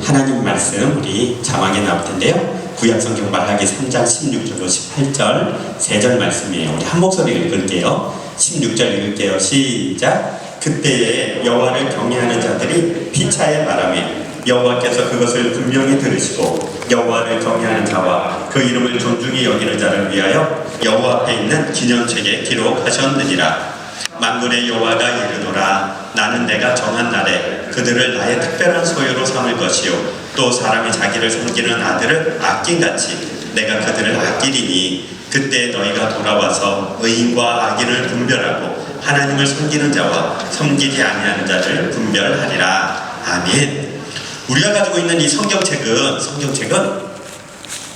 하나님 말씀 우리 자막에 나올 텐데요. 구약성경 말라기 3장 16절로 18절 세 절 말씀이에요. 우리 한 목소리 읽을게요. 16절 읽을게요. 시작. 그때에 여호와를 경외하는 자들이 피차에 말하며 여호와께서 그것을 분명히 들으시고 여호와를 경외하는 자와 그 이름을 존중히 여기는 자를 위하여 여호와 앞에 있는 기념책에 기록하셨느니라. 만군의 여호와가 이르노라. 나는 내가 정한 날에 그들을 나의 특별한 소유로 삼을 것이요 또 사람이 자기를 섬기는 아들을 아낀같이 내가 그들을 아끼리니 그때 너희가 돌아와서 의인과 악인을 분별하고 하나님을 섬기는 자와 섬기지 아니하는 자를 분별하리라. 아멘. 우리가 가지고 있는 이 성경책은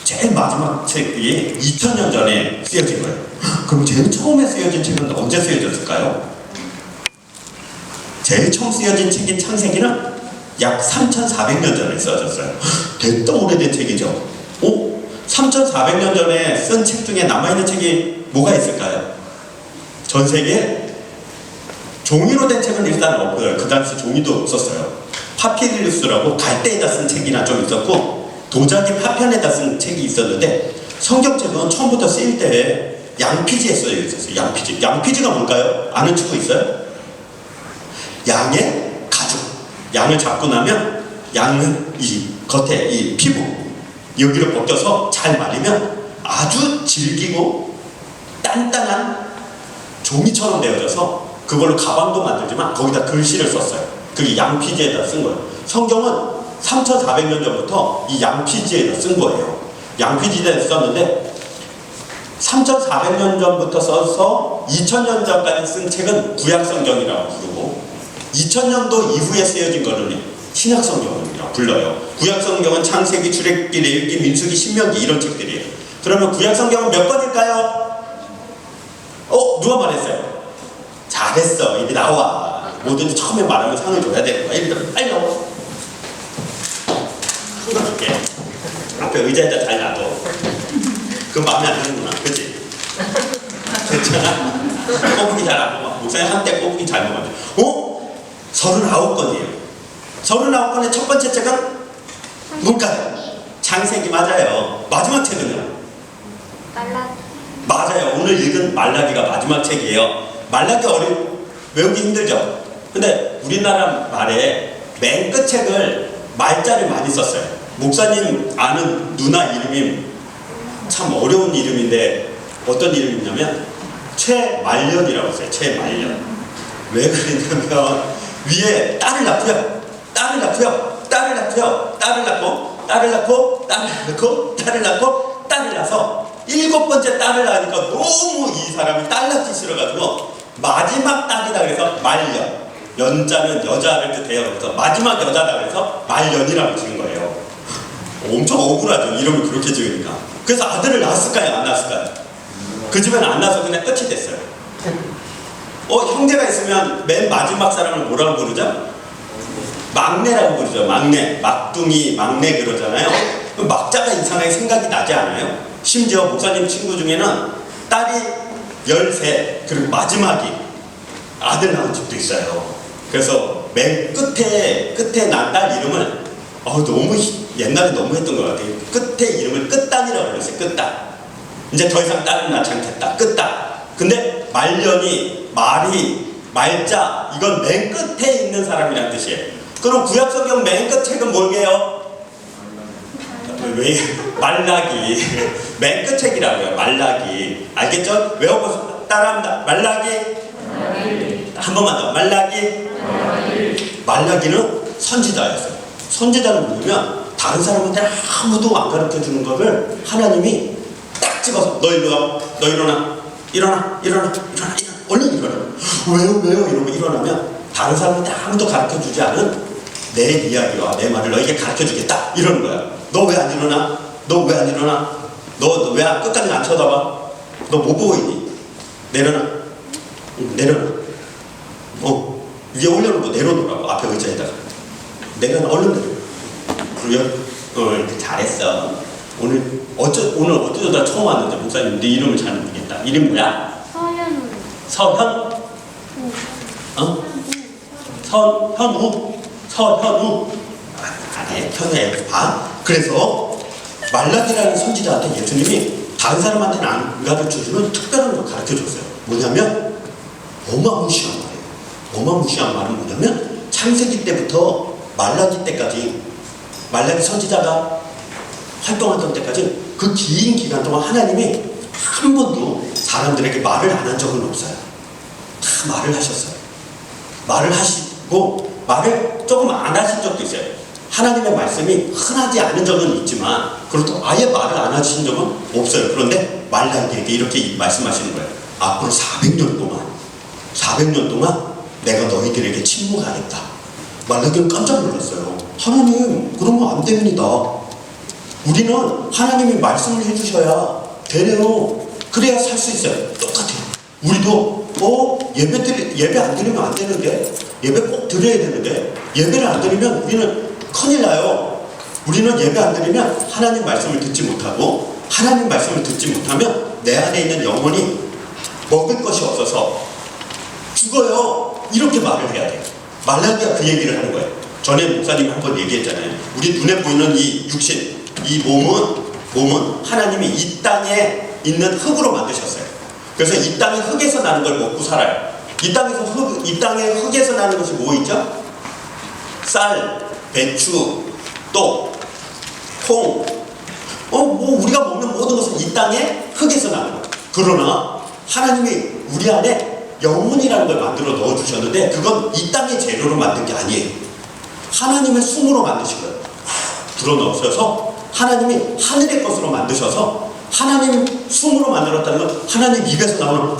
제일 마지막 책이 2000년 전에 쓰여진 거예요. 그럼 제일 처음에 쓰여진 책은 언제 쓰여졌을까요? 제일 처음 쓰여진 책인 창세기는 약 3400년 전에 쓰여졌어요. 됐다 오래된 책이죠. 3400년 전에 쓴 책 중에 남아있는 책이 뭐가 있을까요? 전 세계에 종이로 된 책은 일단 없고요. 그 당시 종이도 없었어요. 파피루스라고 갈대에다 쓴 책이나 좀 있었고 도자기 파편에다 쓴 책이 있었는데 성경책은 처음부터 쓰일 때 양피지에 써져 있었어요. 양피지가 뭘까요? 아는 친구 있어요? 양의 가죽. 양을 잡고 나면 양은 이 겉에 이 피부 여기를 벗겨서 잘 말리면 아주 질기고 단단한 종이처럼 되어져서 그걸로 가방도 만들지만 거기다 글씨를 썼어요. 그게 양피지에다 쓴 거예요. 성경은 3400년 전부터 이 양피지에다 쓴 거예요. 양피지에다 썼는데 3400년 전부터 써서 2000년 전까지 쓴 책은 구약성경이라고 부르고 2000년도 이후에 쓰여진 거를 신약성경이라고 불러요. 구약성경은 창세기, 출애굽기, 레위기, 민수기, 신명기 이런 책들이에요. 그러면 구약성경은 몇 권일까요? 누가 말했어요? 잘했어. 이제 나와. 뭐든지 처음에 말하면 상을 줘야 되는 거야. 예를 들어, 빨리 나와. 큰 거 줄게. 앞에 의자에다 잘 놔둬. 그건 마음에 안 드는구나. 그치? 괜찮아? 꼬부기 잘 안 먹어. 목사님 한때 꼬부기 잘 먹었는데. 39권이에요. 39권의 첫 번째 책은 뭘까요? 창세기 맞아요. 마지막 책은요? 말라기. 맞아요. 오늘 읽은 말라기가 마지막 책이에요. 말라기 외우기 힘들죠? 근데 우리나라 말에 맨 끝 책을 말자를 많이 썼어요. 목사님 아는 누나 이름이 참 어려운 이름인데 어떤 이름이냐면 최말년이라고 써요. 최말년. 왜 그랬냐면 위에 딸을 낳고요. 딸을 낳고 딸을 낳고 딸을 낳아서 7번째 딸을 낳으니까 너무 이 사람이 딸 낳기 싫어가지고 마지막 딸이다 그래서 말년. 연자는 여자를 뜻해요. 그래서 마지막 여자다 그래서 말년이라고 지은 거예요. 엄청 억울하죠. 이름을 그렇게 지으니까. 그래서 아들을 낳았을까요? 안 낳았을까요? 그 집에는 안 낳아서 그냥 끝이 됐어요. 형제가 있으면 맨 마지막 사람을 뭐라고 부르죠? 막내라고 부르죠. 막내. 막둥이, 막내 그러잖아요. 막자가 이상하게 생각이 나지 않아요? 심지어 목사님 친구 중에는 딸이 13, 그리고 마지막이 아들 낳은 집도 있어요. 그래서 맨 끝에 난 딸 이름을 너무 옛날에 너무 했던 것 같아요. 끝에 이름을 끝단이라고 불렀어요. 끝단. 이제 더 이상 딸을 낳지 않겠다. 끝단. 근데 말년이 말자 이건 맨 끝에 있는 사람이란 뜻이에요. 그럼 구약성경 맨 끝 책은 뭘게요? 왜 말라기. 맨 끝 책이라고요. 말라기. 알겠죠? 외워보세요. 따라합니다. 말라기. 한 번만 더. 말라기는 선지자였어요. 선지자는 뭐냐면 다른 사람한테 아무도 안 가르쳐 주는 거를 하나님이 딱 집어서 너 일로 와. 너 일어나. 얼른 일어나. 왜요? 이러고 일어나면 다른 사람한테 아무도 가르쳐 주지 않은 내 이야기와 내 말을 너에게 가르쳐 주겠다. 이러는 거야. 너 왜 안 일어나? 너 왜 끝까지 안 쳐다봐? 너 뭐 보고 있니? 내려놔. 위에 올려놓고 내려놓으라고. 앞에 의자에다가. 내려놔. 얼른 내려. 그래요? 잘했어. 오늘 어쩌다 처음 왔는데 목사님 네 이름을 잘 모르겠다. 이름 뭐야? 서현? 현우? 서현우? 잘해. 평양에 반. 그래서 말라기라는 선지자한테 예수님이 다른 사람한테는 안 가르쳐주는 특별한 걸 가르쳐줬어요. 뭐냐면 어마무시한 말이에요. 어마무시한 말은 뭐냐면 창세기 때부터 말라기 때까지, 말라기 선지자가 활동하던 때까지 그 긴 기간 동안 하나님이 한 번도 사람들에게 말을 안 한 적은 없어요. 다 말을 하셨어요. 말을 하시고 말을 조금 안 하신 적도 있어요. 하나님의 말씀이 흔하지 않은 적은 있지만 그렇다고 아예 말을 안 하신 적은 없어요. 그런데 말라기에게 이렇게 말씀하시는 거예요. 앞으로 400년 동안 내가 너희들에게 침묵하겠다. 말라기는 깜짝 놀랐어요. 하나님, 그런 거 안 됩니다. 우리는 하나님이 말씀을 해주셔야 되네요. 그래야 살 수 있어요. 똑같아요. 우리도 예배 안 드리면 안 되는데, 예배 꼭 드려야 되는데, 예배를 안 드리면 우리는 큰일 나요. 우리는 예배 안 드리면 하나님 말씀을 듣지 못하고, 하나님 말씀을 듣지 못하면 내 안에 있는 영혼이 먹을 것이 없어서 죽어요. 이렇게 말을 해야 돼요. 말라기가 그 얘기를 하는 거예요. 전에 목사님이 한번 얘기했잖아요. 우리 눈에 보이는 이 육신, 이 몸은 하나님이 이 땅에 있는 흙으로 만드셨어요. 그래서 이 땅의 흙에서 나는 걸 먹고 살아요. 이 땅의 흙에서 나는 것이 뭐 있죠? 쌀, 배추, 또 콩, 뭐 우리가 먹는 모든 것은 이 땅의 흙에서 나는 거예요. 그러나 하나님이 우리 안에 영혼이라는 걸 만들어 넣어주셨는데 그건 이 땅의 재료로 만든 게 아니에요. 하나님의 숨으로 만드신 거예요. 불어넣으셔서 하나님이 하늘의 것으로 만드셔서 하나님 숨으로 만들었다는 건 하나님 입에서 나오는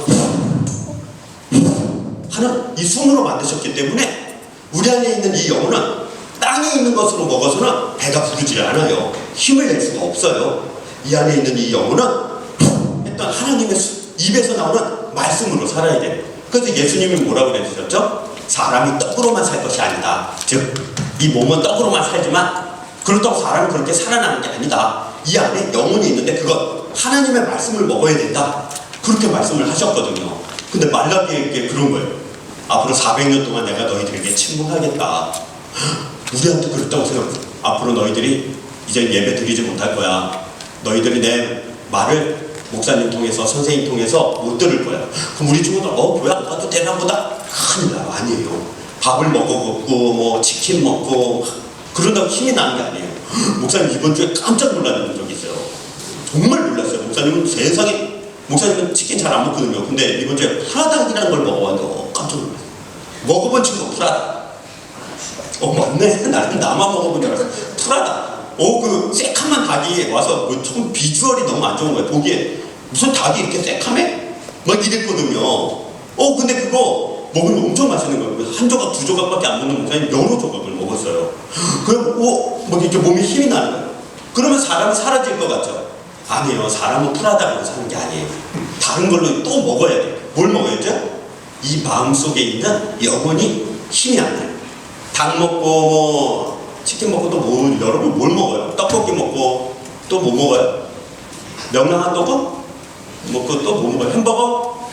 하는 이 숨으로 만드셨기 때문에 우리 안에 있는 이 영혼은 땅에 있는 것으로 먹어서는 배가 부르지 않아요. 힘을 낼 수가 없어요. 이 안에 있는 이 영혼은 했던 하나님의 입에서 나오는 말씀으로 살아야 돼요. 그래서 예수님이 뭐라고 그러셨죠? 사람이 떡으로만 살 것이 아니다. 즉, 이 몸은 떡으로만 살지만 그렇다고 사람이 그렇게 살아나는 게 아니다. 이 안에 영혼이 있는데 그건 하나님의 말씀을 먹어야 된다. 그렇게 말씀을 하셨거든요. 근데 말라기에게 그런 거예요. 앞으로 400년 동안 내가 너희들에게 침묵하겠다. 우리한테 그렇다고 생각해. 앞으로 너희들이 이제 예배 드리지 못할 거야. 너희들이 내 말을 목사님 통해서, 선생님 통해서 못 들을 거야. 그럼 우리 친구들, 교회 안 가도 되나 보다? 큰일 나요. 아니에요. 밥을 먹고, 뭐, 치킨 먹고, 그런다고 힘이 나는 게 아니에요. 목사님 이번 주에 깜짝 놀라는 적이 있어요. 정말 놀랐어요. 목사님은 세상에, 목사님은 치킨 잘 안 먹거든요. 근데 이번 주에 프라닭이라는 걸 먹어봤는데, 깜짝 놀랐어요. 먹어본 친구 프라닭. 맞네. 나는 나만 먹어본 줄 알았어. 프라닭. 그 새카만 닭이 와서 좀 비주얼이 너무 안 좋은 거예요. 보기에 무슨 닭이 이렇게 새카매? 막 이랬거든요. 근데 그거 먹으면 엄청 맛있는 거예요. 한 조각, 두 조각밖에 안 먹는 목사님 여러 조각을 먹었어요. 그럼 막 이렇게 몸에 힘이 나는 거예요. 그러면 사람이 사라질 것 같죠? 아니에요. 사람은 프라닭으로 사는 게 아니에요. 다른 걸로 또 먹어야 돼요. 뭘 먹어야죠? 이 마음속에 있는 영혼이 힘이 안 나요. 닭 먹고 치킨 먹고 또 여러분 뭘 먹어요? 떡볶이 먹고 또 뭐 먹어요? 명랑한 떡은 먹고 또 뭐 먹어요? 햄버거?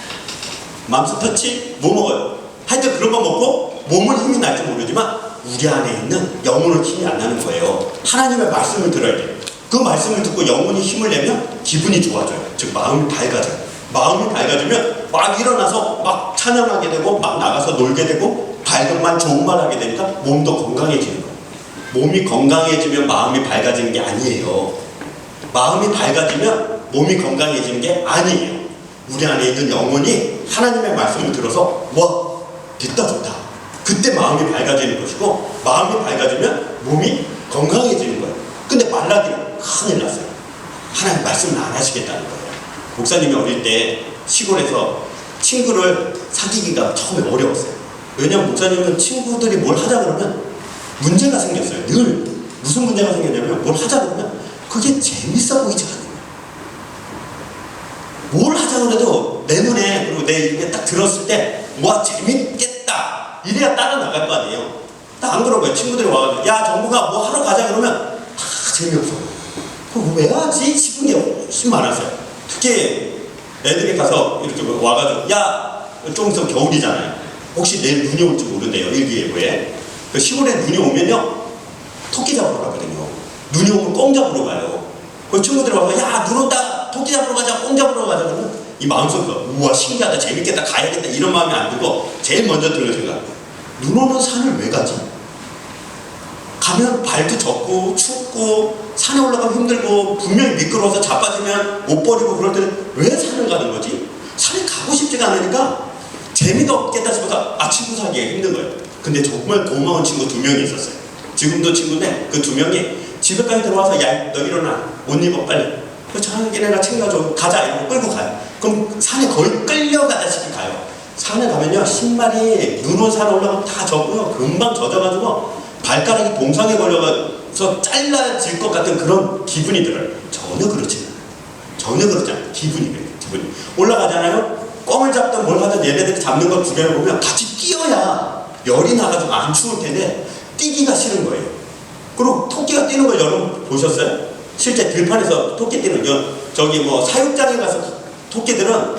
맘스터치? 뭐 먹어요? 하여튼 그런 거 먹고 몸은 힘이 날지 모르지만 우리 안에 있는 영혼은 힘이 안 나는 거예요. 하나님의 말씀을 들어야 돼요. 그 말씀을 듣고 영혼이 힘을 내면 기분이 좋아져요. 즉 마음이 밝아져요. 마음이 밝아지면 막 일어나서 막 찬양하게 되고 막 나가서 놀게 되고 밝은만 좋은 말 하게 되니까 몸도 건강해지는 거예요. 몸이 건강해지면 마음이 밝아지는 게 아니에요. 마음이 밝아지면 몸이 건강해지는 게 아니에요. 우리 안에 있는 영혼이 하나님의 말씀을 들어서 됐다 좋다. 그때 마음이 밝아지는 것이고 마음이 밝아지면 몸이 건강해지는 거예요. 근데 말라기는 큰일 났어요. 하나님 말씀을 안 하시겠다는 거예요. 목사님이 어릴 때 시골에서 친구를 사귀기가 처음에 어려웠어요. 왜냐면 목사님은 친구들이 뭘 하자 그러면 문제가 생겼어요. 늘 무슨 문제가 생겼냐면 뭘 하자 그러면 그게 재밌어 보이지 않아요. 뭘 하자 그래도 내 눈에 그리고 내 입에 딱 들었을 때 재밌겠다 이래야 따라 나갈 거 아니에요. 딱 안 그런 거예요. 친구들이 와가지고 야 정부가 뭐 하러 가자 그러면 다 재미없어. 그럼 왜 하지 싶은 게 훨씬 많았어요. 특히 애들이 가서 이렇게 와가지고 좀 있으면 겨울이잖아요. 혹시 내일 눈이 올지 모른대요. 일기예보에. 그 시골에 눈이 오면요 토끼 잡으러 가거든요. 눈이 오면 꽁 잡으러 가요. 그 친구들이 와서 야 눈 온다 토끼 잡으러 가자 꽁 잡으러 가자 그러면 이 마음속에서 우와 신기하다 재밌겠다 가야겠다 이런 마음이 안 들고 제일 먼저 드는 생각 눈 오는 산을 왜 가지? 가면 발도 젖고 춥고 산에 올라가면 힘들고 분명히 미끄러워서 자빠지면 옷 버리고 그럴 때는 왜 산을 가는 거지? 산에 가고 싶지가 않으니까 재미가 없겠다 싶어서 친구 사귀기가 힘든 거예요. 근데 정말 고마운 친구 2명이 있었어요. 지금도 친구인데 그 2명이 집에까지 들어와서 야 너 일어나 옷 입어 빨리 저녁에 내가 챙겨줘 가자 이러고 끌고 가요. 그럼 산에 거의 끌려가다시피 가요. 산에 가면요 신발이 눈 온 산에 올라가면 다 젖고요 금방 젖어가지고 발가락이 봉상에 걸려서 잘라질 것 같은 그런 기분이 들어요. 전혀 그렇지 않아요. 전혀 그렇지 않아요. 기분이 그래요. 기분이 올라가잖아요. 껌을 잡든 뭘 하든 얘네들이 잡는 걸 구경해보면 같이 뛰어야 열이 나가지고 안 추울 텐데 뛰기가 싫은 거예요. 그리고 토끼가 뛰는 걸 여러분 보셨어요? 실제 들판에서 토끼 뛰는 저기 뭐 사육장에 가서 토끼들은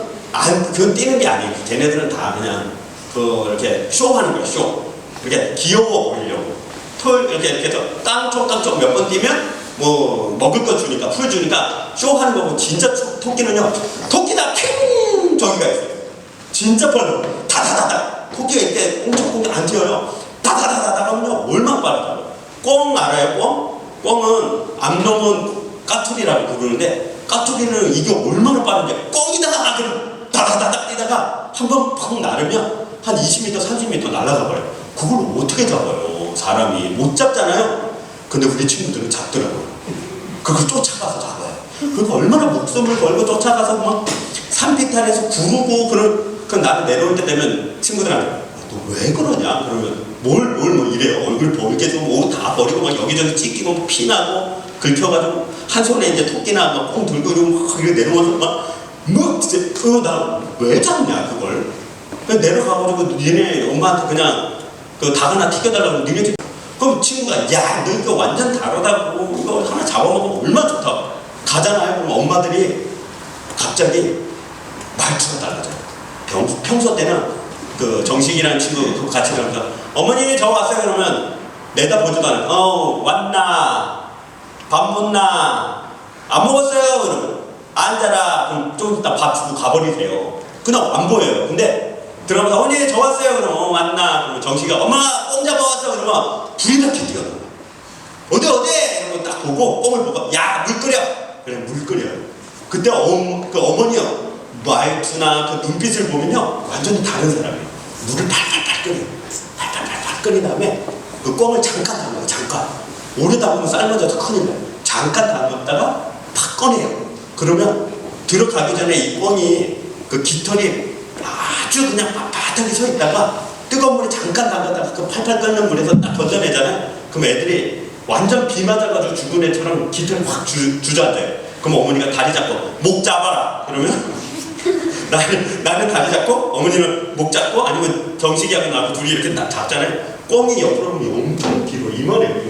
그건 뛰는 게 아니에요. 걔네들은 다 그냥 이렇게 쇼하는 거예요. 쇼. 이렇게 귀여워 보이려고 이렇게 해서 깡총깡총 몇 번 뛰면 뭐 먹을 거 주니까 풀 주니까 쇼하는 거고 진짜 토끼는요 토끼다 핑 저기가 있어요. 진짜 빨라. 다다다다 토끼가 이렇게 꽁총꽁총 안 튀어요. 다다다다다 하면요 얼마나 빠르다고. 꽁 알아요? 꽁? 꽁은 암놈은 까투리라고 부르는데 까투리는 이게 얼마나 빠른지 꽁이다 그럼 다다다다 뛰다가 한번 팍 나르면 한 20m 30m 날아가 버려요. 그걸 어떻게 잡아요? 사람이 못 잡잖아요. 근데 우리 친구들은 잡더라고요. 그걸 쫓아가서 잡아요. 그러니까 얼마나 목숨을 걸고 쫓아가서 막 산비탈에서 구르고 그 나를 내려올 때 되면 친구들한테 너 왜 그러냐? 그러면 뭐 이래요. 얼굴 벌게 좀 옷 다 버리고 막 여기저기 찢기고 피나고 긁혀가지고 한 손에 이제 토끼나 막 콩 들고 이러고 막 이렇게 내려와서 막 진짜 나 왜 잡냐 그걸. 그냥 내려가가지고 니네 엄마한테 그냥 닭 하나 튀겨달라고 니네 집 그럼 친구가 야 너 이거 완전 다르다고 이거 하나 잡아먹으면 얼마나 좋다고 가잖아요. 그럼 엄마들이 갑자기 말투가 달라져요. 평소 때는 그 정식이라는 친구 같이 가면서 어머니 저 왔어요 그러면 내다보지도 않아요. 왔나 밥 먹나 안 먹었어요 그러면 앉아라 그럼 좀 이따 밥 주고 가버리세요. 그냥 안 보여요. 근데 들어가면서 어머니 저 왔어요 그러면 왔나 그러면 정식이가 엄마 꽁 잡아왔어 그러면 불이 나게 뛰어들어요. 어디 이러면 딱 보고 꽁을 보고 야 물 끓여 그래 물 끓여요. 그때 그 어머니요 말투나 그 눈빛을 보면요 완전히 다른 사람이에요. 물을 팔팔팔 끓여요. 팔팔팔 끓인 다음에 그 꽁을 잠깐 담아요. 잠깐 오래 담으면 삶아져서 큰일 나요. 잠깐 담았다가 팍 꺼내요. 그러면 들어가기 전에 이 꽁이 그 깃털이 아주 그냥 빳빳하게 서 있다가 뜨거운 물에 잠깐 담갔다가 그 팔팔 끓는 물에서 딱 건져내잖아요. 그럼 애들이 완전 비 맞아가지고 죽은 애처럼 깃털이 확 주저앉아요. 그럼 어머니가 다리 잡고 목 잡아라 그러면 나는 다리 잡고 어머니는 목 잡고 아니면 정식이하고 나하고 둘이 이렇게 딱 잡잖아요. 꽁이 옆으로 보면 엄청 길어 이만해요.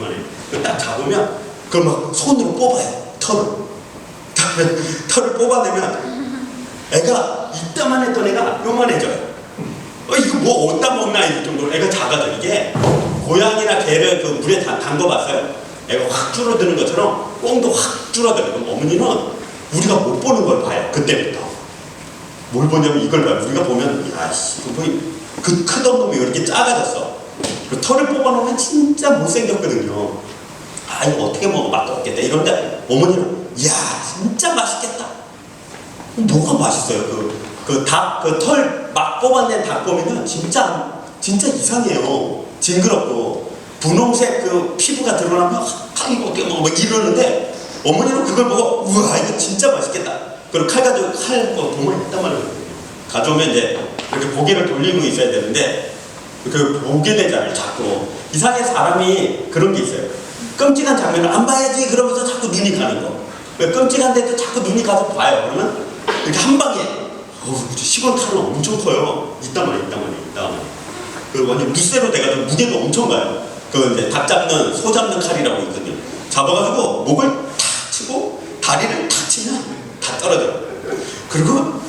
딱 잡으면 그걸 막 손으로 뽑아요. 털을 뽑아내면 애가 이따만 했던 애가 요만해져요. 이거 뭐 어디다 먹나 이 정도로 애가 작아져. 이게 고양이나 개를 그 물에 담궈봤어요. 애가 확 줄어드는 것처럼 꽁도 확 줄어들어요. 그럼 어머니는 우리가 못 보는 걸 봐요. 그때부터 뭘 보냐면 이걸 봐요. 우리가 보면 야씨 그 크던 놈이 이렇게 작아졌어. 그 털을 뽑아놓으면 진짜 못생겼거든요. 이거 어떻게 먹어 맛도 없겠다 이런데 어머니는 야 진짜 맛있겠다. 뭐가 맛있어요? 그 털 막 뽑아낸 닭 보면은 진짜 이상해요. 징그럽고 분홍색 그 피부가 드러나면 이거 어떻게 먹어 막 이러는데 어머니는 그걸 보고 우와 이거 진짜 맛있겠다. 그리고 칼 가지고 도마에 있단 말이에요. 가져오면 이제 이렇게 고개를 돌리고 있어야 되는데 그 보게 되잖아요. 자꾸 이상하게 사람이 그런 게 있어요. 끔찍한 장면을 안 봐야지 그러면서 자꾸 눈이 가는 거. 끔찍한데도 자꾸 눈이 가서 봐요. 그러면 이렇게 한 방에 시골 칼은 엄청 커요. 이따 말이에요. 그 완전 무쇠로 돼가지고 무게가 엄청 가요. 그 이제 닭 잡는 소 잡는 칼이라고 있거든요. 잡아가지고 목을 탁 치고 다리를 탁 치면 다 떨어져요. 그리고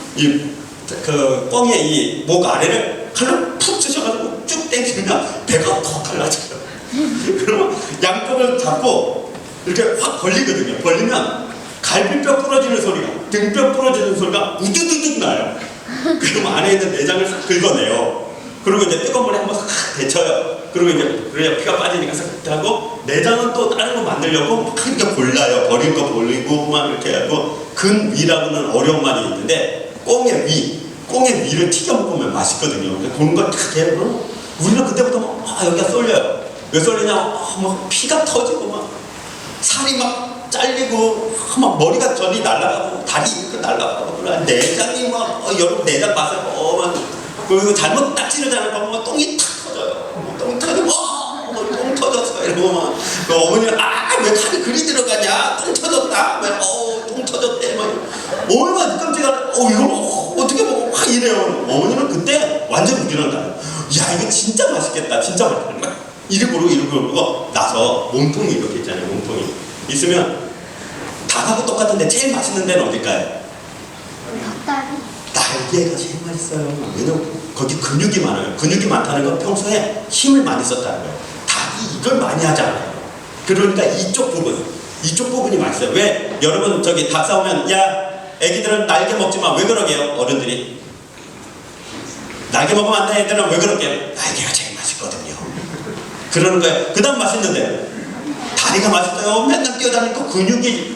그 꽁의 이 목 아래를 칼로 푹 쑤셔가지고 쭉 당기면 배가 더 갈라져요. 그러면 양쪽을 잡고 이렇게 확 벌리거든요. 벌리면 갈비뼈 부러지는 소리가, 등뼈 부러지는 소리가 우두두둑 나요. 그럼 안에 있는 내장을 싹 긁어내요. 그리고 이제 뜨거운 물에 한번 싹 데쳐요. 그리고 이제 그래야 피가 빠지니까 싹 하고, 내장은 또 다른 거 만들려고 막 이렇게 골라요. 버릴 거 버리고 막 이렇게 하고. 근위라고는 어려운 말이 있는데, 꽁의 위를 튀겨 먹으면 맛있거든요. 그런 걸 다 해요. 우리는 그때부터 막 여기가 쏠려요. 왜 쏠리냐? 막 피가 터지고 막 살이 막 잘리고 막 머리가 저리 날아가고 다리 이렇게 날아가고, 내장이 막 여러분 내장 봤어요? 막 그리고 잘못 딱 찌르잖아요. 그러면 똥이 탁 터져요. 똥이 터지고 똥 터졌어 이러고 막 어머니는 왜 칼이 그리 들어가냐? 똥 터졌다. 똥 터졌대. 막 얼마나 깜짝이야. 이거 어떻게 먹어? 막 이래요. 어머니는 그때 완전 우기는 거예요. 야, 이거 진짜 맛있겠다. 진짜 맛있겠다. 이러고 나서 몸통이 이렇게 있잖아요. 몸통이 있으면 닭하고 똑같은데 제일 맛있는 데는 어딜까요? 닭다리. 날개가 제일 맛있어요. 왜냐면 거기 근육이 많아요. 근육이 많다는 건 평소에 힘을 많이 썼다는 거예요. 닭이 이걸 많이 하잖아요. 그러니까 이쪽 부분이 맛있어요. 왜 여러분 저기 닭 사오면 야 애기들은 날개 먹지 마. 왜 그러게요? 어른들이 날개 먹으면 안 돼. 애들은 왜 그러게요? 날개가 제일 맛있거든요. 그러는 거예요. 그 다음 맛있는데 다리가 맛있어요. 맨날 뛰어다니니까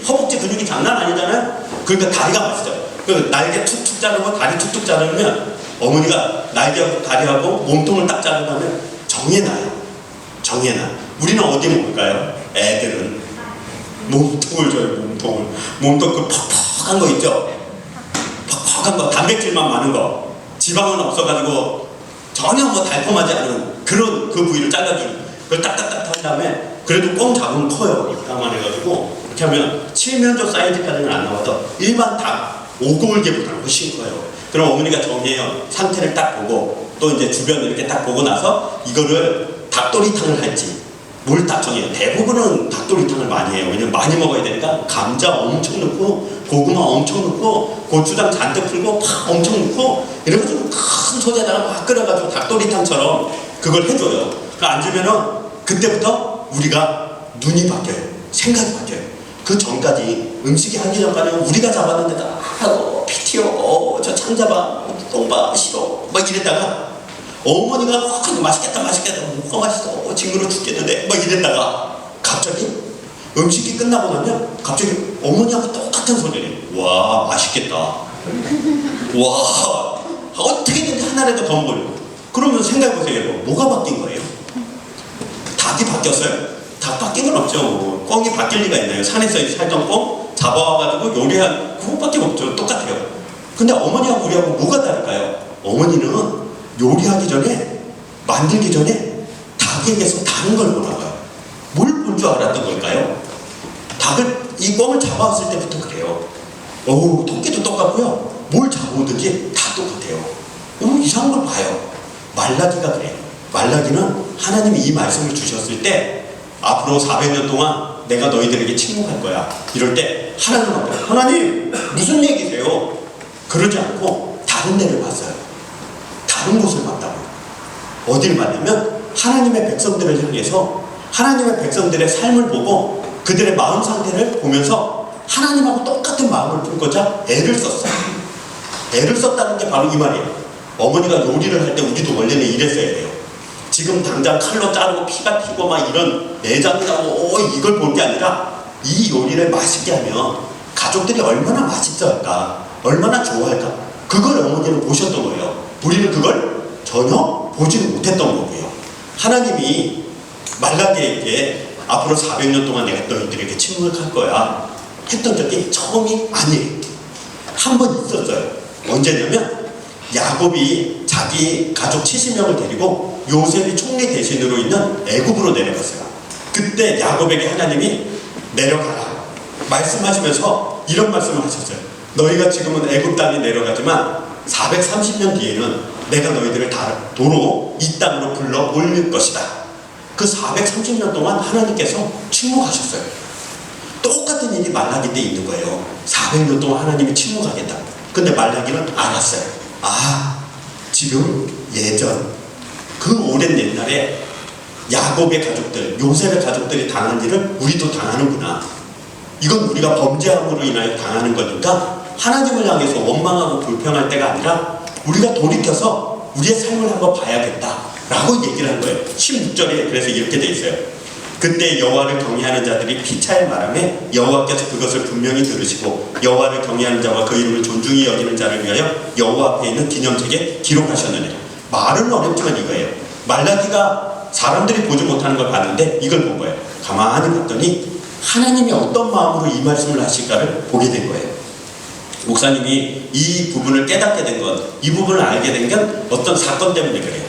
허벅지 근육이 장난 아니잖아요. 그러니까 다리가 맛있어요. 그 날개 툭툭 자르고 다리 툭툭 자르면 어머니가 날개하고 다리하고 몸통을 딱 자르면 정이 나요. 우리는 어디 먹을까요? 애들은 몸통을 줘요. 몸통 그 퍽퍽한 거 있죠? 퍽퍽한 거, 단백질만 많은 거, 지방은 없어가지고 전혀 뭐 달콤하지 않은 그런 그 부위를 잘라주는, 그걸 딱딱딱 한 다음에 그래도 꽁 잡으면 커요. 이따만해가지고 이렇게 하면 칠면조 사이즈까지는 안 나와도 일반 닭 오골개보다는 훨씬 커요. 그럼 어머니가 정해요. 상태를 딱 보고 또 이제 주변을 이렇게 딱 보고 나서 이거를 닭도리탕을 할지 뭘 딱 정해요. 대부분은 닭도리탕을 많이 해요. 왜냐면 많이 먹어야 되니까 감자 엄청 넣고 고구마 엄청 넣고 고추장 잔뜩 풀고 팍 엄청 넣고 이래가지고 큰 소재에다가 막 끓여가지고 닭도리탕처럼 그걸 해줘요. 그걸 안 주면은 그때부터 우리가 눈이 바뀌어요. 생각이 바뀌어요. 그 전까지 음식이 하기 전까지는 우리가 잡았는데다 피 튀어, 저 창 잡아, 똥봐 싫어 막 이랬다가 어머니가 맛있겠다 뭐가 맛있어 징그러 죽겠는데 막 이랬다가 갑자기 음식이 끝나고 나면 갑자기 어머니하고 똑같은 소리를 와 맛있겠다 와 어떻게든지 하나라도 더 먹으려. 그러면 생각해보세요. 뭐가 바뀐 거예요? 닭이 바뀌었어요? 닭 바뀐 건 없죠. 꽁이 바뀔 리가 있나요? 산에서 살던 꽁 잡아와가지고 요리한 그것밖에 없죠. 똑같아요. 근데 어머니하고 우리하고 뭐가 다를까요? 어머니는 요리하기 전에, 만들기 전에 닭에게서 다른 걸 보나봐요. 뭘 볼 줄 알았던 걸까요? 이 꽁을 잡아왔을 때부터 그래요. 토끼도 똑같고요. 뭘 잡아오든지 다 똑같아요. 이상한 걸 봐요. 말라기가 그래요. 말라기는 하나님이 이 말씀을 주셨을 때 앞으로 400년 동안 내가 너희들에게 침묵할 거야. 이럴 때 하나님 앞에 하나님 무슨 얘기세요? 그러지 않고 다른 데를 봤어요. 다른 곳을 봤다고요. 어디를 봤냐면 하나님의 백성들을 향해서 하나님의 백성들의 삶을 보고 그들의 마음 상태를 보면서 하나님하고 똑같은 마음을 품고자 애를 썼어요. 애를 썼다는 게 바로 이 말이에요. 어머니가 요리를 할 때 우리도 원래는 이랬어야 돼요. 지금 당장 칼로 자르고 피가 튀고 막 이런 내장이 나고 이걸 볼 게 아니라 이 요리를 맛있게 하면 가족들이 얼마나 맛있을까, 얼마나 좋아할까, 그걸 어머니는 보셨던 거예요. 우리는 그걸 전혀 보지는 못했던 거고요. 하나님이 말라기에게 앞으로 400년 동안 내가 너희들에게 침묵할 거야 했던 적이 처음이 아니에요. 한 번 있었어요. 언제냐면 야곱이 자기 가족 70명을 데리고 요셉이 총리 대신으로 있는 애굽으로 내려갔어요. 그때 야곱에게 하나님이 내려가라 말씀하시면서 이런 말씀을 하셨어요. 너희가 지금은 애굽 땅에 내려가지만 430년 뒤에는 내가 너희들을 도로 이 땅으로 불러 올릴 것이다. 그 430년 동안 하나님께서 침묵하셨어요. 똑같은 일이 말라기 때 있는 거예요. 400년 동안 하나님이 침묵하겠다. 근데 말라기는 알았어요. 지금 예전 그 오랜 옛날에 야곱의 가족들, 요셉의 가족들이 당한 일을 우리도 당하는구나. 이건 우리가 범죄함으로 인하여 당하는 거니까 하나님을 향해서 원망하고 불평할 때가 아니라 우리가 돌이켜서 우리의 삶을 한번 봐야겠다 라고 얘기를 한 거예요. 16절에 그래서 이렇게 돼 있어요. 그때 여호와를 경외하는 자들이 피차에 말하며 여호와께서 그것을 분명히 들으시고 여호와를 경외하는 자와 그 이름을 존중히 여기는 자를 위하여 여호와 앞에 있는 기념책에 기록하셨느니라. 말은 어렵지만 이거예요. 말라기가 사람들이 보지 못하는 걸 봤는데 이걸 본 거예요. 가만히 봤더니 하나님이 어떤 마음으로 이 말씀을 하실까를 보게 된 거예요. 목사님이 이 부분을 깨닫게 된 건, 이 부분을 알게 된 건 어떤 사건 때문에 그래요.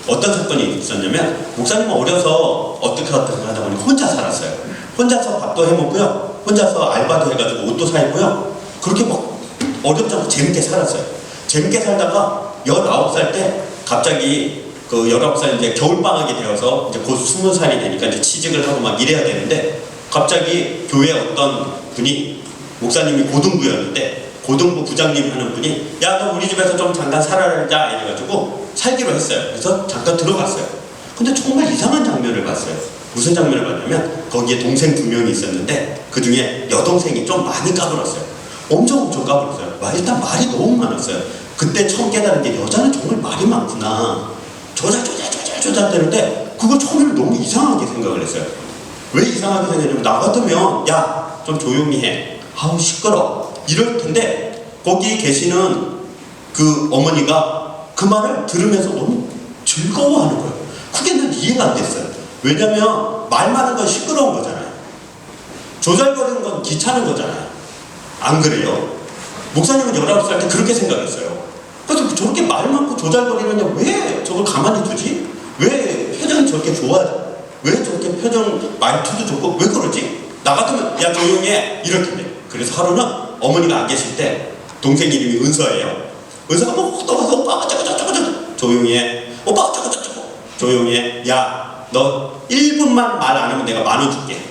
어떤 사건이 있었냐면 목사님은 어려서 어떻게 하다 보니 혼자 살았어요. 혼자서 밥도 해먹고요, 혼자서 알바도 해가지고 옷도 사입고요, 그렇게 막 어렵지 않고 재밌게 살았어요. 재밌게 살다가 19살 때 갑자기 그 19살 이제 겨울방학이 되어서 이제 곧 20살이 되니까 이제 취직을 하고 막 이래야 되는데 갑자기 교회 어떤 분이, 목사님이 고등부였는데 고등부 부장님 하는 분이 야, 너 우리 집에서 좀 잠깐 살아자 이래가지고 살기로 했어요. 그래서 잠깐 들어갔어요. 근데 정말 이상한 장면을 봤어요. 무슨 장면을 봤냐면 거기에 동생 2명이 있었는데 그 중에 여동생이 좀 많이 까불었어요. 엄청 까불었어요. 일단 말이 너무 많았어요. 그때 처음 깨달은 게 여자는 정말 말이 많구나. 조잘되는데 그걸 처음에는 너무 이상하게 생각을 했어요. 왜 이상하게 생각했냐면 나 같으면 야, 좀 조용히 해. 아우 시끄러. 이럴 텐데 거기 계시는 그 어머니가 그 말을 들으면서 너무 즐거워하는 거예요. 그게 난 이해가 안 됐어요. 왜냐면 말 많은 건 시끄러운 거잖아요. 조잘거리는 건 귀찮은 거잖아요. 안 그래요? 목사님은 19살 때 그렇게 생각했어요. 그래서 저렇게 말 많고 조잘거리는데 왜 저걸 가만히 두지? 왜 표정이 저렇게 좋아하지? 왜 저렇게 표정 말투도 좋고 왜 그러지? 나 같으면 야 조용히 해 이럴 텐데. 그래서 하루는 어머니가 안 계실 때 동생 이름이 은서예요. 은서가 뭐 떠가서 오빠 어쩌고저쩌고 조용히 해. 오빠 어쩌고저쩌고 조용히 해. 야 너 1분만 말 안 하면 내가 10,000원 줄게.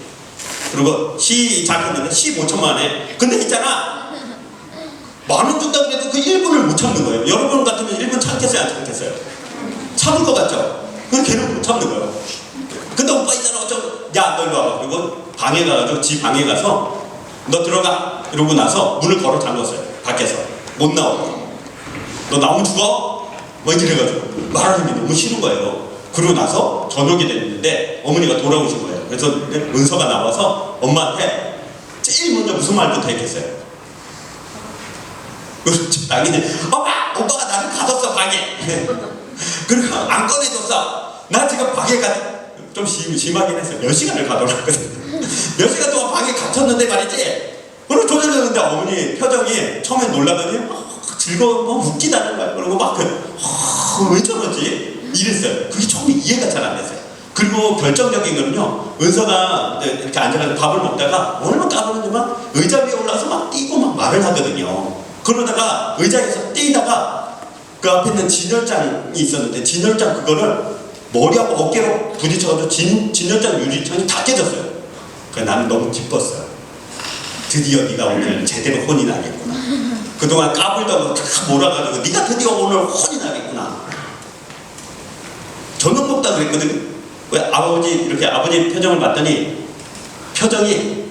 그리고 시작했는데 15,000만 해. 근데 있잖아 10,000원 준다고 해도 그 1분을 못 참는 거예요. 여러분 같으면 1분 참겠어요 안 참겠어요? 참을 것 같죠? 근데 걔는 못 참는 거예요. 근데 오빠 있잖아 어쩌고 야 너 일로 와봐. 그리고 방에 가가지고 지 방에 가서 너 들어가 이러고 나서 문을 걸어 잠궜어요. 밖에서 못 나오고. 너 나오면 죽어? 뭐 이래가지고 말하는 게 너무 싫은 거예요. 그러고 나서 저녁이 됐는데 어머니가 돌아오신 거예요. 그래서 은서가 나와서 엄마한테 제일 먼저 무슨 말부터 했겠어요? 당연히 오빠가 나를 가뒀어 방에. 그리고 안 꺼내줬어. 나 지금 방에 좀 심하긴 했어요. 몇 시간을 가둬놨거든. 몇 시간 동안 방에 갇혔는데 말이지. 그리고 조절했는데 어머니 표정이 처음에 놀라더니 즐거워 웃기다는 거야. 그리고 막 왜 저러지? 이랬어요. 그게 처음에 이해가 잘 안 됐어요. 그리고 결정적인 거는요, 은서가 이렇게 앉아가지고 밥을 먹다가 얼마나 까부는지만 의자 위에 올라가서 막 뛰고 막 말을 하거든요. 그러다가 의자에서 뛰다가 그 앞에 있는 진열장이 있었는데 진열장 그거를 머리하고 어깨로 부딪혀가지고 진열장 유리창이 다 깨졌어요. 그래서 나는 너무 기뻤어요. 드디어 네가 오늘 제대로 혼이 나겠구나. 그동안 까불다가 다 몰아가지고 네가 드디어 오늘 혼이 나겠구나. 저녁 먹다 그랬거든요. 왜 아버지 표정을 봤더니 표정이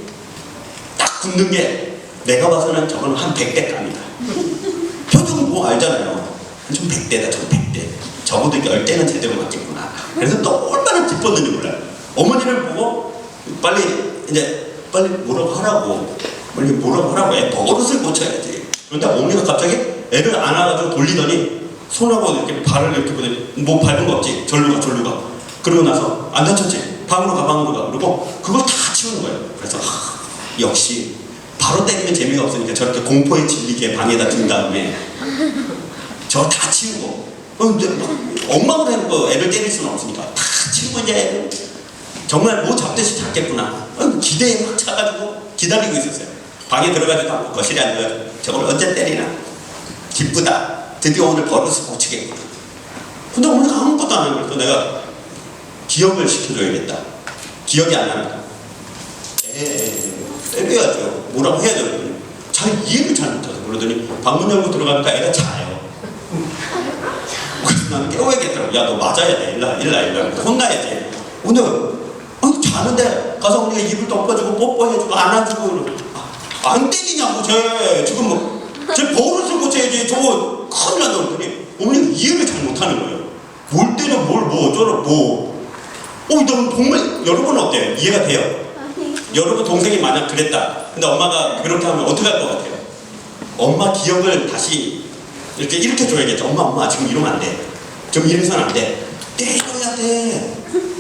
딱 굳는 게 내가 봐서는 저건 한 100대 갑니다. 표정은 뭐 알잖아요. 좀 100대다 좀 100대. 적어도 10대는 제대로 맞겠구나. 그래서 또 얼마나 기뻤는지 몰라요. 어머니를 보고 빨리 뭐라고 하라고. 빨리 뭐라고 하라고 애 버릇을 고쳐야지. 그런데 어머니가 갑자기 애를 안아가지고 돌리더니 손하고 이렇게 발을 이렇게 보더니 뭐 밟은 거 없지? 절로 가. 그러고 나서 안 다쳤지? 방으로 가. 그리고 그걸 다 치우는 거예요. 그래서 역시 바로 때리면 재미가 없으니까 저렇게 공포에 질리게 방에다 둔 다음에 저거 다 치우고 엉망으로 해놓고 애를 때릴 수는 없으니까 다 치우고 이제 정말 뭐 잡듯이 잡겠구나. 기대에 확 차가지고 기다리고 있었어요. 방에 들어가지도 않고 거실에 앉아가지고 저걸 언제 때리나. 기쁘다. 드디어 오늘 버릇을 고치겠구나. 근데 오늘 아무것도 안 하고 그래서 내가 기억을 시켜줘야겠다. 기억이 안 나니까 때려야죠. 뭐라고 해야 되거든요. 잘 이해를 잘 못해서 그러더니 방문 열고 들어가니까 애가 자요. 그래서 나는 깨워야겠더라고. 야 너 맞아야 돼. 일라 혼나야지. 오늘 아니 자는데 가서 우리가 이불 덮어주고 뽀뽀해주고 안아주고 안 때리냐고 쟤 지금 쟤 버릇을 고쳐야지 저거 큰일 난다고 그랬더니 어머니가 이해를 잘 못하는 거예요. 뭘 때려 뭐 어쩌라 너 정말 여러분 어때요? 이해가 돼요? 아니. 여러분 동생이 만약 그랬다 근데 엄마가 그렇게 하면 어떻게 할 것 같아요? 엄마 기억을 다시 이렇게 줘야겠죠. 엄마 지금 이러면 안 돼. 좀 이래서는 안 돼. 때려야 돼.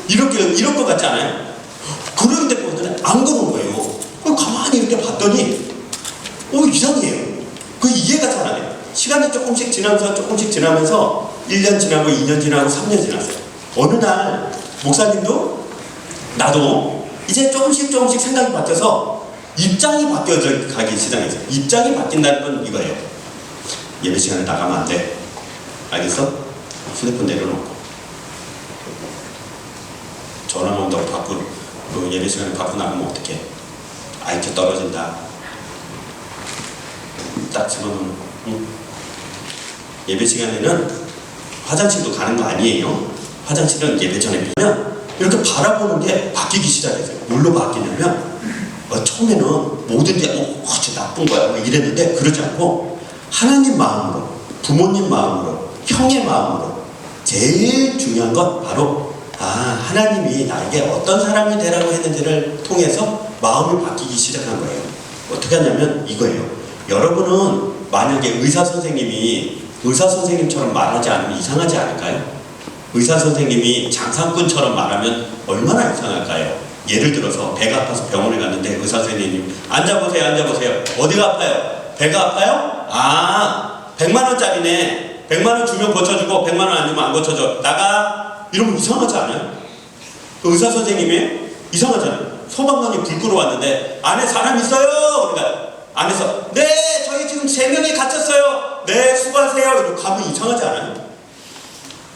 이럴 것 같지 않아요? 그런데 보더니 안 그런 거예요. 가만히 이렇게 봤더니 이상해요. 그 이해가 잘 안 돼요. 시간이 조금씩 지나면서 1년 지나고 2년 지나고 3년 지났어요. 어느 날 목사님도 나도 이제 조금씩 생각이 바뀌어서 입장이 바뀌어져 가기 시작했어요. 입장이 바뀐다는 건 이거예요. 예배 시간에 나가면 안 돼. 알겠어? 휴대폰 내려놓고 전화 온다고 그 예배 시간에 받고 나가면 어떡해? IQ 떨어진다. 딱 집어넣는 응? 예배 시간에는 화장실도 가는 거 아니에요. 화장실은 예배 전에 가면 이렇게 바라보는 게 바뀌기 시작했어요. 뭘로 바뀌냐면 처음에는 모든 게 진짜 나쁜 거야 이랬는데 그러지 않고 하나님 마음으로, 부모님 마음으로, 형의 마음으로 제일 중요한 건 바로 하나님이 나에게 어떤 사람이 되라고 했는지를 통해서 마음이 바뀌기 시작한 거예요. 어떻게 하냐면 이거예요. 여러분은 만약에 의사 선생님처럼 말하지 않으면 이상하지 않을까요? 의사 선생님이 장사꾼처럼 말하면 얼마나 이상할까요? 예를 들어서 배가 아파서 병원에 갔는데 의사 선생님이 앉아보세요. 어디가 아파요? 배가 아파요? 100만 원짜리네. 100만 원 주면 고쳐주고 100만 원 안 주면 안 고쳐줘. 나가. 이러면 이상하지 않아요? 그 의사 선생님이 이상하잖아요. 소방관이 불 끄러 왔는데 안에 사람 있어요? 그러니까 안에서 네 저희 지금 3명이 갇혔어요. 네 수고하세요. 이러고 가면 이상하지 않아요?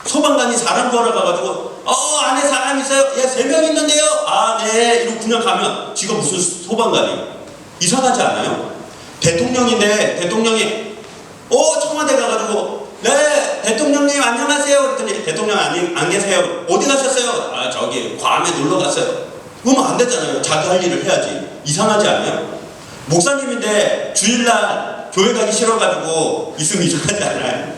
소방관이 사람 구하러 가가지고 안에 사람 있어요? 예 3명 있는데요. 네 이러고 그냥 가면 지가 무슨 소방관이 이상하지 않아요? 대통령인데 대통령이 청와대 가가지고 네 대통령님 안녕하세요 그랬더니 대통령 안 계세요. 어디 가셨어요? 저기 괌에 놀러 갔어요. 그러면 안 되잖아요. 자기 할 일을 해야지. 이상하지 않아요? 목사님인데 주일날 교회 가기 싫어가지고 있으면 이상하지 않아요?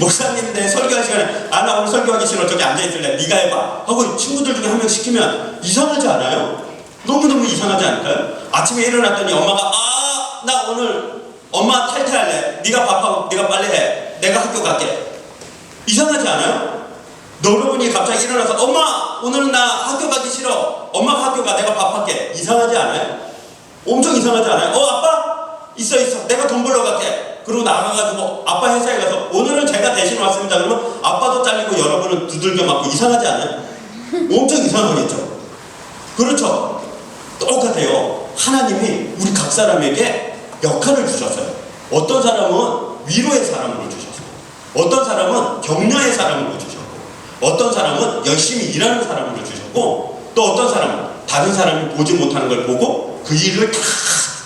목사님인데 설교할 시간에 나 오늘 설교하기 싫어 저기 앉아있을래 네가 해봐 하고 친구들 중에 한 명 시키면 이상하지 않아요? 너무너무 이상하지 않을까요? 아침에 일어났더니 엄마가 나 오늘 엄마 탈퇴할래. 네가 밥하고 네가 빨래해. 내가 학교 갈게. 이상하지 않아요? 여러분이 갑자기 일어나서 엄마 오늘은 나 학교 가기 싫어. 엄마가 학교 가. 내가 밥할게. 이상하지 않아요? 엄청 이상하지 않아요? 아빠? 있어. 내가 돈 벌러 갈게. 그리고 나가가지고 아빠 회사에 가서 오늘은 제가 대신 왔습니다. 그러면 아빠도 잘리고 여러분은 두들겨 맞고 이상하지 않아요? 엄청 이상하겠죠? 그렇죠? 똑같아요. 하나님이 우리 각 사람에게 역할을 주셨어요. 어떤 사람은 위로의 사람으로 주셨어요. 어떤 사람은 격려의 사람으로 주셨고 어떤 사람은 열심히 일하는 사람으로 주셨고 또 어떤 사람은 다른 사람이 보지 못하는 걸 보고 그 일을 다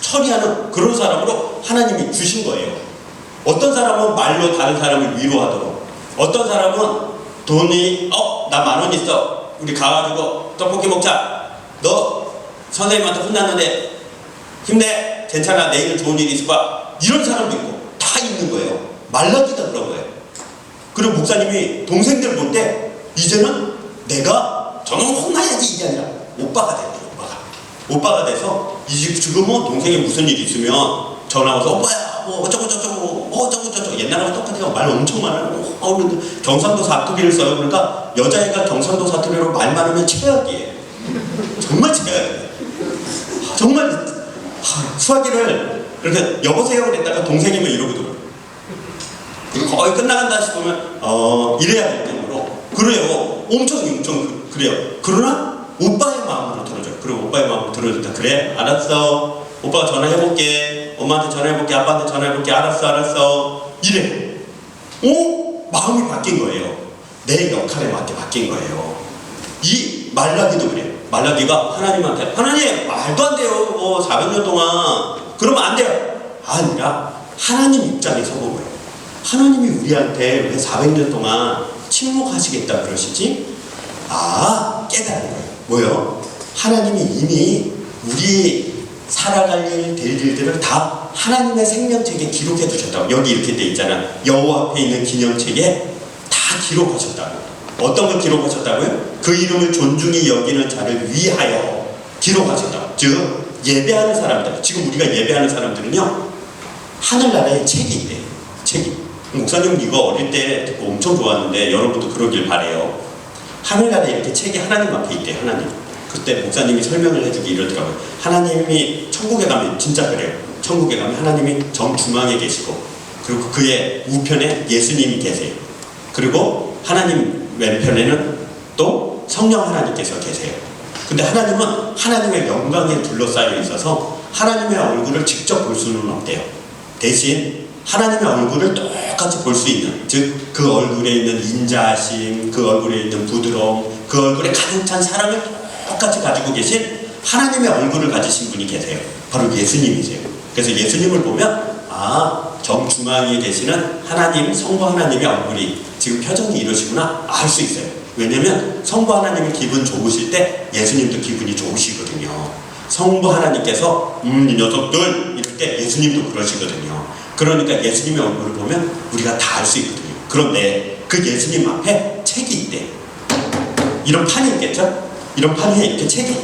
처리하는 그런 사람으로 하나님이 주신 거예요. 어떤 사람은 말로 다른 사람을 위로하도록 어떤 사람은 돈이 나 10,000원 있어 우리 가가지고 떡볶이 먹자 너 선생님한테 혼났는데 힘내 괜찮아 내일은 좋은 일이 있을 거야 이런 사람도 있고 다 있는 거예요. 말라기가 그런 거예요. 그리고 목사님이 동생들 볼 때 이제는 내가 저놈 혼나야지 이게 아니라 오빠가 돼요. 오빠가 돼서 지금은 동생이 무슨 일이 있으면 전화 와서 오빠야 어쩌고 옛날하고 똑같아요. 말 엄청 많아요. 경상도 사투리를 써요. 그러니까 여자애가 경상도 사투리로 말 많으면 최악이에요. 정말 최악이에요. 정말 수화기를 이렇게 여보세요 그랬다가 동생이면 이러거든요. 거의 끝나간다 싶으면 이래야 될 정도로 그래요. 엄청 그래요. 그러나 오빠의 마음으로 들어줘요. 그리고 오빠의 마음으로 들어주니까 그래 알았어 오빠가 전화해볼게 엄마한테 전화해볼게 아빠한테 전화해볼게 알았어 이래. 마음이 바뀐 거예요. 내 역할에 맞게 바뀐 거예요. 이 말라기도 그래요. 말라기가 하나님한테 하나님 말도 안 돼요 400년 동안 그러면 안 돼요 아니라 하나님 입장에 서본 거예요. 하나님이 우리한테 왜 400년 동안 침묵하시겠다 그러시지? 깨달은 거예요. 뭐요? 하나님이 이미 우리 살아갈 일, 될 일들을 다 하나님의 생명책에 기록해 두셨다고. 여기 이렇게 돼 있잖아. 여호와 앞에 있는 기념책에 다 기록하셨다고. 어떤 걸 기록하셨다고요? 그 이름을 존중히 여기는 자를 위하여 기록하셨다고. 즉 예배하는 사람들, 지금 우리가 예배하는 사람들은요, 하늘나라에 책이 있대요. 책이. 목사님 이거 어릴 때 듣고 엄청 좋았는데 여러분도 그러길 바래요. 하늘나라에 이렇게 책이 하나님 앞에 있대요. 하나님. 그때 목사님이 설명을 해주기 이러더라고요. 하나님이 천국에 가면 진짜 그래요. 천국에 가면 하나님이 정중앙에 계시고, 그리고 그의 우편에 예수님이 계세요. 그리고 하나님 왼편에는 또 성령 하나님께서 계세요. 근데 하나님은 하나님의 영광에 둘러싸여 있어서 하나님의 얼굴을 직접 볼 수는 없대요. 대신 하나님의 얼굴을 똑같이 볼 수 있는, 즉 그 얼굴에 있는 인자하심, 그 얼굴에 있는 부드러움, 그 얼굴에 가득 찬 사랑을 똑같이 가지고 계신 하나님의 얼굴을 가지신 분이 계세요. 바로 예수님이세요. 그래서 예수님을 보면 정중앙에 계시는 하나님, 성부 하나님의 얼굴이 지금 표정이 이러시구나 알 수 있어요. 왜냐면 성부 하나님이 기분 좋으실 때 예수님도 기분이 좋으시거든요. 성부 하나님께서 이 녀석들 이럴 때 예수님도 그러시거든요. 그러니까 예수님의 얼굴을 보면 우리가 다 알 수 있거든요. 그런데 그 예수님 앞에 책이 있대. 이런 판이 있겠죠? 이런 판 위에 이렇게 책이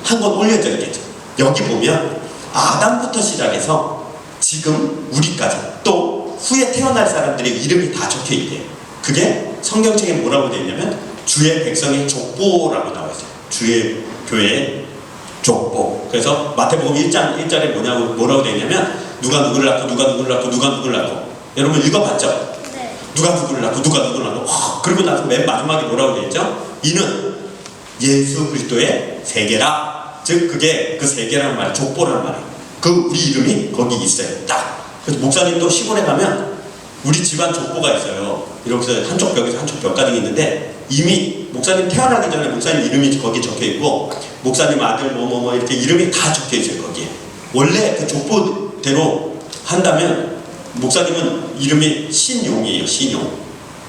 한 권 올려져 있겠죠. 여기 보면 아담부터 시작해서 지금 우리까지 또 후에 태어날 사람들의 이름이 다 적혀 있대요. 그게 성경책에 뭐라고 되어 있냐면 주의 백성의 족보라고 나와 있어요. 주의 교회의 족보. 그래서 마태복음 1장 1절에 뭐라고 되어 있냐면 누가 누구를 낳고 누가 누구를 낳고 누가 누구를 낳고. 여러분 읽어봤죠? 네. 누가 누구를 낳고 누가 누구를 낳고. 그리고 나서 맨 마지막에 뭐라고 되어 있죠? 이는 예수 그리스도의 세계라. 즉 그게 그 세계라는 말, 족보라는 말이에요. 그 우리 이름이 거기 있어요. 딱. 그래서 목사님도 시골에 가면 우리 집안 족보가 있어요. 이렇게 한쪽 벽에서 한쪽 벽가등이 있는데 이미 목사님 태어나기 전에 목사님 이름이 거기 적혀 있고 목사님 아들 뭐뭐뭐 이렇게 이름이 다 적혀 있어요. 거기에. 원래 그 족보대로 한다면 목사님은 이름이 신용이에요. 신용.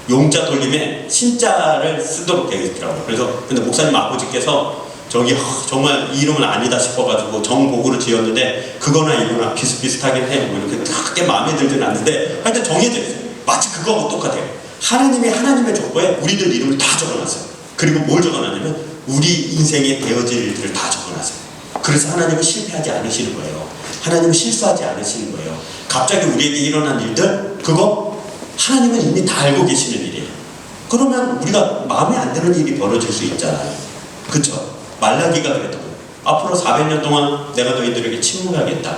용자 돌림에 신자를 쓰도록 되어 있더라고요. 그래서 근데 목사님 아버지께서 저기 정말 이 이름은 아니다 싶어가지고 정복으로 지었는데 그거나 이거나 비슷비슷하긴 해요. 뭐 이렇게 크게 마음에 들진 않는데 하여튼 정해져 있어요. 마치 그거하고 똑같아요. 하나님이 하나님의 족보에 우리들 이름을 다 적어놨어요. 그리고 뭘 적어놨냐면 우리 인생에 되어질 일들을 다 적어놨어요. 그래서 하나님은 실패하지 않으시는 거예요. 하나님은 실수하지 않으시는 거예요. 갑자기 우리에게 일어난 일들 그거 하나님은 이미 다 알고 계시는 일이에요. 그러면 우리가 마음에 안 드는 일이 벌어질 수 있잖아요. 그쵸? 말라기가 그랬던 거예요. 앞으로 400년 동안 내가 너희들에게 침묵하겠다.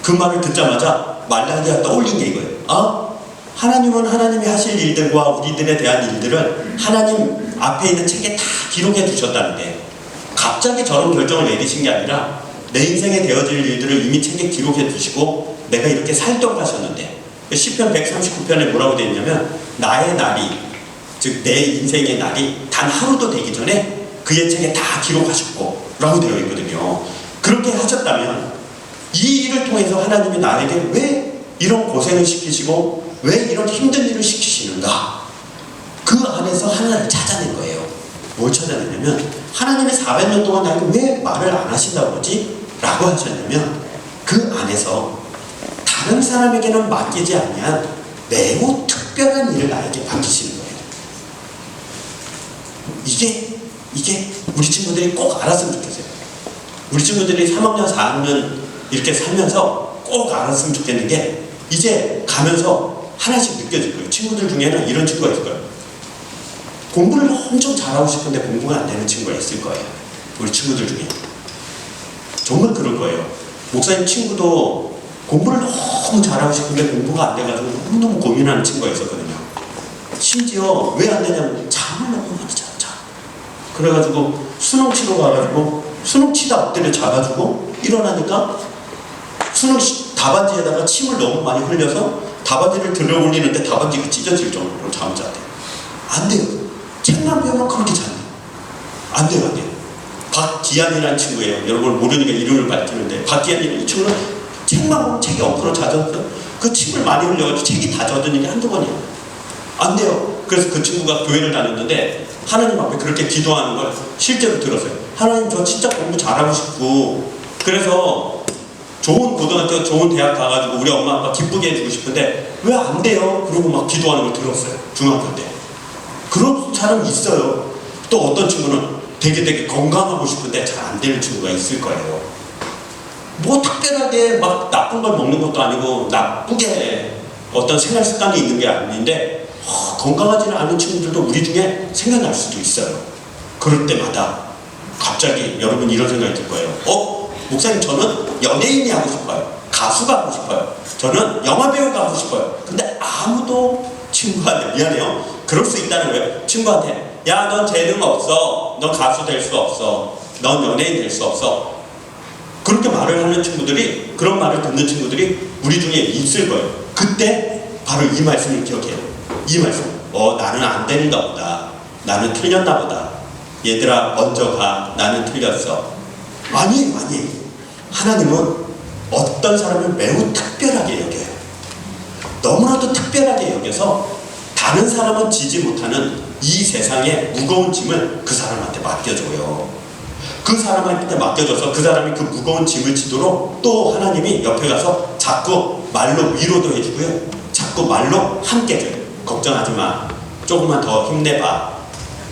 그 말을 듣자마자 말라기가 떠올린 게 이거예요. 하나님은 하나님이 하실 일들과 우리들에 대한 일들을 하나님 앞에 있는 책에 다 기록해 두셨다는데 갑자기 저런 결정을 내리신 게 아니라 내 인생에 되어질 일들을 이미 책에 기록해 두시고 내가 이렇게 살도록 하셨는데 시편 139편에 뭐라고 되어 있냐면 나의 날이 즉 내 인생의 날이 단 하루도 되기 전에 그의 책에 다 기록하셨고 라고 되어 있거든요. 그렇게 하셨다면 이 일을 통해서 하나님이 나에게 왜 이런 고생을 시키시고 왜 이런 힘든 일을 시키시는가? 그 안에서 하나님을 찾아낸 거예요. 뭘 찾아내냐면 하나님이 400년 동안 나에게 왜 말을 안 하신다고 그러지? 라고 하셨냐면 그 안에서 다른 사람에게는 맡기지 아니한 매우 특별한 일을 나에게 맡기시는 거예요. 이게 우리 친구들이 꼭 알았으면 좋겠어요. 우리 친구들이 3학년, 4학년 이렇게 살면서 꼭 알았으면 좋겠는 게 이제 가면서 하나씩 느껴질 거예요. 친구들 중에는 이런 친구가 있을 거예요. 공부를 엄청 잘하고 싶은데 공부가 안 되는 친구가 있을 거예요. 우리 친구들 중에. 정말 그럴 거예요. 목사님 친구도 공부를 너무 잘하고 싶은데 공부가 안 돼가지고 너무너무 고민하는 친구가 있었거든요. 심지어 왜 안 되냐면 잠을 너무 많이 자. 그래가지고 수능 치러 가가지고 수능 치다 엎드려 자가지고 일어나니까 수능 답안지에다가 침을 너무 많이 흘려서 답안지를 들어 올리는데 답안지가 찢어질 정도로 잠을 잤대요. 안 돼요. 책만 배우면 그렇게 자요. 안 돼요. 박기안이라는 친구예요. 여러분 모르니까 이름을 밝히는데 박기안이라는 이 친구는 책만 보면 책이 엎드려 젖어서 그 침을 많이 흘려가지고 책이 다 젖은 일이 한두 번이에요. 안 돼요. 그래서 그 친구가 교회를 다녔는데 하나님 앞에 그렇게 기도하는 걸 실제로 들었어요. 하나님, 저 진짜 공부 잘하고 싶고 그래서 좋은 고등학교, 좋은 대학 가가지고 우리 엄마 아빠 기쁘게 해주고 싶은데 왜 안 돼요? 그러고 막 기도하는 걸 들었어요. 중학교 때. 그런 사람이 있어요. 또 어떤 친구는 되게 건강하고 싶은데 잘 안 되는 친구가 있을 거예요. 뭐 특별하게 막 나쁜 걸 먹는 것도 아니고 나쁘게 어떤 생활 습관이 있는 게 아닌데 건강하지는 않은 친구들도 우리 중에 생겨날 수도 있어요. 그럴 때마다 갑자기 여러분 이런 생각이 들 거예요. 목사님, 저는 연예인이 하고 싶어요. 가수가 하고 싶어요. 저는 영화배우가 하고 싶어요. 근데 아무도 친구한테, 미안해요, 그럴 수 있다는 거예요. 친구한테, 야, 넌 재능 없어. 넌 가수 될 수 없어. 넌 연예인 될 수 없어. 그렇게 말을 하는 친구들이, 그런 말을 듣는 친구들이 우리 중에 있을 거예요. 그때 바로 이 말씀을 기억해요. 이 말씀. 나는 안 되는가 보다. 나는 틀렸나 보다. 얘들아, 먼저 가. 나는 틀렸어. 아니. 하나님은 어떤 사람을 매우 특별하게 여겨요. 너무나도 특별하게 여겨서 다른 사람은 지지 못하는 이 세상의 무거운 짐을 그 사람한테 맡겨줘요. 그 사람한테 맡겨줘서 그 사람이 그 무거운 짐을 지도록 또 하나님이 옆에 가서 자꾸 말로 위로도 해주고요. 자꾸 말로 함께 해줘요. 걱정하지 마. 조금만 더 힘내봐.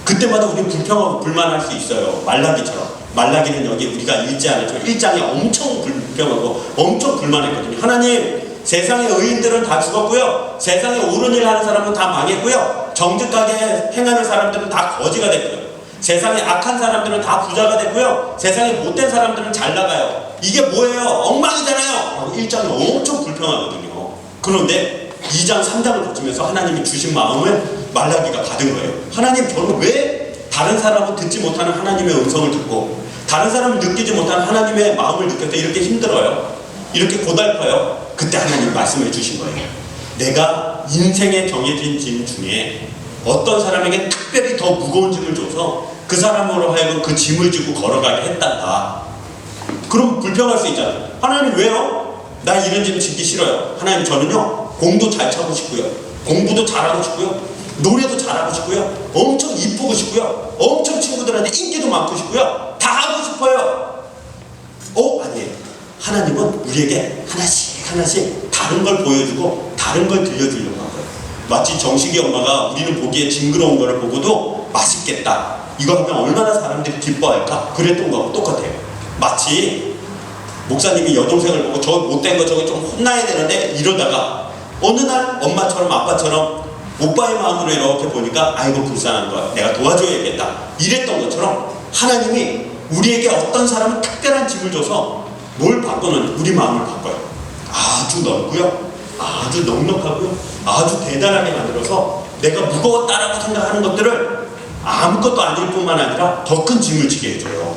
그때마다 우리 불평하고 불만할 수 있어요. 말라기처럼. 말라기는 여기 우리가 읽지 않았지만 1장에 엄청 불평하고 엄청 불만했거든요. 하나님, 세상의 의인들은 다 죽었고요. 세상에 옳은 일 하는 사람은 다 망했고요. 정직하게 행하는 사람들은 다 거지가 됐고요. 세상에 악한 사람들은 다 부자가 됐고요. 세상에 못된 사람들은 잘 나가요. 이게 뭐예요? 엉망이잖아요. 1장에 엄청 불평하거든요. 그런데 2장, 3장을 거치면서 하나님이 주신 마음을 말라기가 받은 거예요. 하나님, 저는 왜 다른 사람은 듣지 못하는 하나님의 음성을 듣고 다른 사람은 느끼지 못하는 하나님의 마음을 느껴서 이렇게 힘들어요? 이렇게 고달파요? 그때 하나님 말씀해 주신 거예요. 내가 인생에 정해진 짐 중에 어떤 사람에게 특별히 더 무거운 짐을 줘서 그 사람으로 하여금 그 짐을 지고 걸어가게 했단다. 그럼 불평할 수 있잖아요. 하나님, 왜요? 나 이런 짐 짓기 싫어요. 하나님, 저는요, 공도 잘 차고 싶고요. 공부도 잘하고 싶고요. 노래도 잘하고 싶고요. 엄청 이쁘고 싶고요. 엄청 친구들한테 인기도 많고 싶고요. 다 하고 싶어요. 아니에요. 하나님은 우리에게 하나씩 다른 걸 보여주고 다른 걸 들려주려고 하고요. 마치 정식이 엄마가 우리는 보기에 징그러운 거를 보고도 맛있겠다, 이거 하면 얼마나 사람들이 기뻐할까, 그랬던 거하고 똑같아요. 마치 목사님이 여동생을 보고 저 못된 거 저거 좀 혼나야 되는데 이러다가 어느 날 엄마처럼 아빠처럼 오빠의 마음으로 이렇게 보니까 아이고 불쌍한 거야, 내가 도와줘야겠다, 이랬던 것처럼 하나님이 우리에게 어떤 사람은 특별한 짐을 줘서 뭘 바꾸는, 우리 마음을 바꿔요. 아주 넓고요, 아주 넉넉하고요, 아주 대단하게 만들어서 내가 무거웠다라고 생각하는 것들을 아무것도 아닐 뿐만 아니라 더 큰 짐을 지게 해줘요.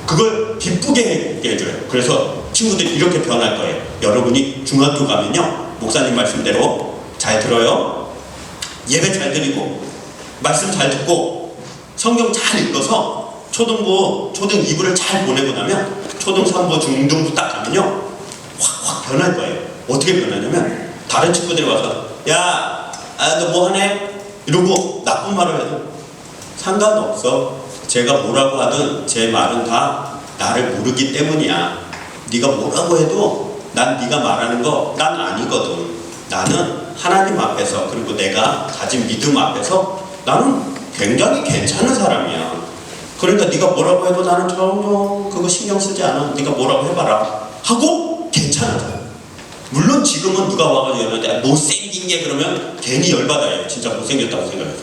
그걸 기쁘게 하게 해줘요. 그래서 친구들이 이렇게 변할 거예요. 여러분이 중학교 가면요, 목사님 말씀대로 잘 들어요, 예배 잘 드리고 말씀 잘 듣고 성경 잘 읽어서 초등부, 초등 2부를 잘 보내고 나면 초등 3부, 중등부 딱 가면요, 확 변할 거예요. 어떻게 변하냐면 다른 친구들이 와서 야, 너 뭐 하네? 이러고 나쁜 말을 해도 상관없어. 제가 뭐라고 하든 제 말은 다 나를 모르기 때문이야. 네가 뭐라고 해도 난 네가 말하는 거 난 아니거든. 나는 하나님 앞에서, 그리고 내가 가진 믿음 앞에서 나는 굉장히 괜찮은 사람이야. 그러니까 네가 뭐라고 해도 나는 전혀 그거 신경 쓰지 않아. 네가 뭐라고 해봐라 하고 괜찮아져요. 물론 지금은 누가 와가지고 이러는데 못생긴 게 그러면 괜히 열받아요. 진짜 못생겼다고 생각해요.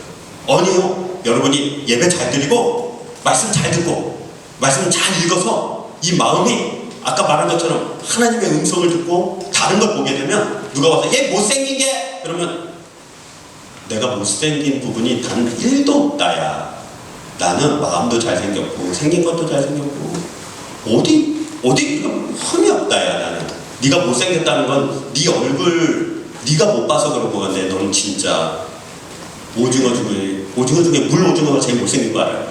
아니요, 여러분이 예배 잘 드리고 말씀 잘 듣고 말씀 잘 읽어서 이 마음이 아까 말한 것처럼 하나님의 음성을 듣고 다른 걸 보게 되면 누가 와서 얘 못생긴 게, 그러면 내가 못생긴 부분이 단 1도 없다야. 나는 마음도 잘생겼고 생긴 것도 잘생겼고 어디 이거 흠이 없다야. 나는 네가 못생겼다는 건 네 얼굴 네가 못 봐서 그런 거 같네. 너는 진짜 오징어 중에 물 오징어가 제일 못생긴 거 알아요?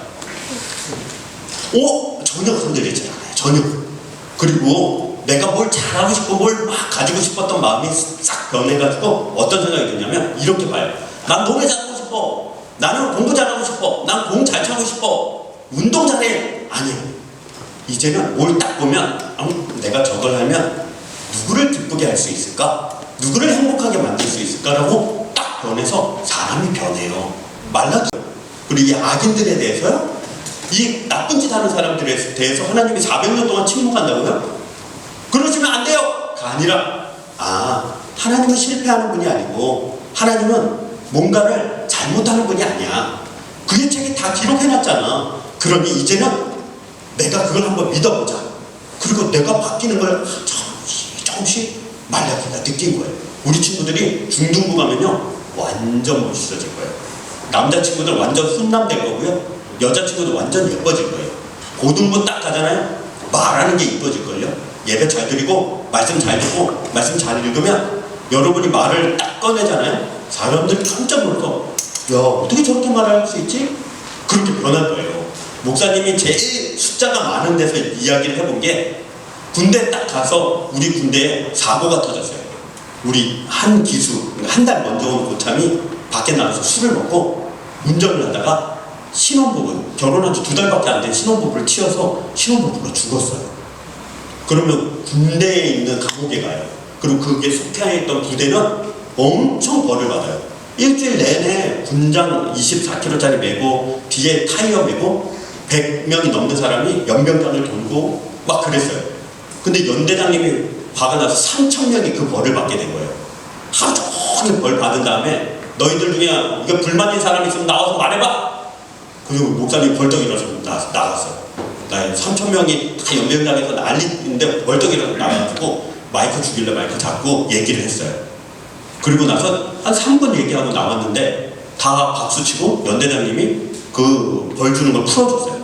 전혀 흔들리지 않아요. 전혀. 그리고 내가 뭘 잘하고 싶고 뭘 막 가지고 싶었던 마음이 싹 변해가지고 어떤 생각이 드냐면 이렇게 봐요. 난 노래 잘하고 싶어. 나는 공부 잘하고 싶어. 난 공 잘 차고 싶어. 운동 잘해. 아니에요. 이제는 뭘 딱 보면 내가 저걸 하면 누구를 기쁘게 할 수 있을까? 누구를 행복하게 만들 수 있을까라고 딱 변해서 사람이 변해요. 말라도. 그리고 이 악인들에 대해서요, 이 나쁜 짓 하는 사람들에 대해서 하나님이 400년 동안 침묵한다고요? 그러시면 안 돼요!가 아니라, 하나님은 실패하는 분이 아니고 하나님은 뭔가를 잘못하는 분이 아니야. 그의 책에 다 기록해놨잖아. 그러니 이제는 내가 그걸 한번 믿어보자. 그리고 내가 바뀌는 걸 조금씩 말라기가 느낀 거예요. 우리 친구들이 중등부 가면요 완전 멋있어질 거예요. 남자친구들 완전 훈남될 거고요, 여자친구도 완전 예뻐질 거예요. 고등부 딱 가잖아요, 말하는 게 이뻐질걸요. 예배 잘 드리고 말씀 잘 듣고 말씀 잘 읽으면 여러분이 말을 딱 꺼내잖아요, 사람들이 깜짝 놀라서 야 어떻게 저렇게 말할 수 있지? 그렇게 변할 거예요. 목사님이 제일 숫자가 많은 데서 이야기를 해본 게, 군대 딱 가서 우리 군대에 사고가 터졌어요. 우리 한 기수, 한 달 먼저 온 고참이 밖에 나가서 술을 먹고 운전을 하다가 신혼부부, 결혼한 지 2달밖에 안 된 신혼부부를 치어서 신혼부부가 죽었어요. 그러면 군대에 있는 감옥에 가요. 그리고 그게 속해 있던 부대는 엄청 벌을 받아요. 일주일 내내 군장 24kg짜리 메고 뒤에 타이어 메고 100명이 넘는 사람이 연병장을 돌고 막 그랬어요. 근데 연대장님이 화가 나서 3,000명이 그 벌을 받게 된 거예요. 하루 종일 벌 받은 다음에 너희들 중에 이거 불만인 사람 있으면 나와서 말해봐. 그리고 목사님이 벌떡 일어나서 나갔어요. 3,000명이 다 연병장에서 난리인데 벌떡 일어나서 나가지고 마이크 주길래 마이크 잡고 얘기를 했어요. 그리고 나서 한 3분 얘기하고 나왔는데 다 박수치고 연대장님이 그 벌 주는 걸 풀어줬어요.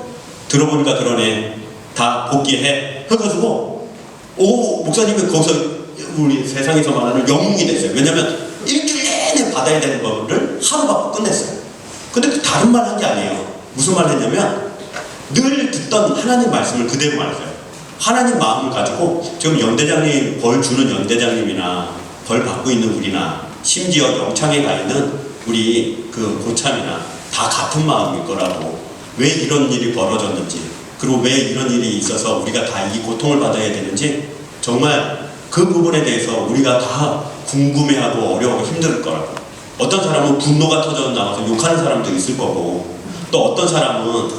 들어보니까 그러네, 다 복귀해 해가지고 목사님이 거기서 우리 세상에서 말하는 영웅이 됐어요. 왜냐면 일주일 내내 받아야 되는 거를 하루 받고 끝냈어요. 근데 그 다른 말 한 게 아니에요. 무슨 말 했냐면 늘 듣던 하나님 말씀을 그대로 말했어요. 하나님 마음을 가지고 지금 연대장님 벌 주는 연대장님이나 벌 받고 있는 우리나 심지어 영창에 가 있는 우리 그 고참이나 다 같은 마음일 거라고, 왜 이런 일이 벌어졌는지, 그리고 왜 이런 일이 있어서 우리가 다 이 고통을 받아야 되는지 정말 그 부분에 대해서 우리가 다 궁금해하고 어려워하고 힘들 거라고. 어떤 사람은 분노가 터져 나와서 욕하는 사람도 있을 거고, 또 어떤 사람은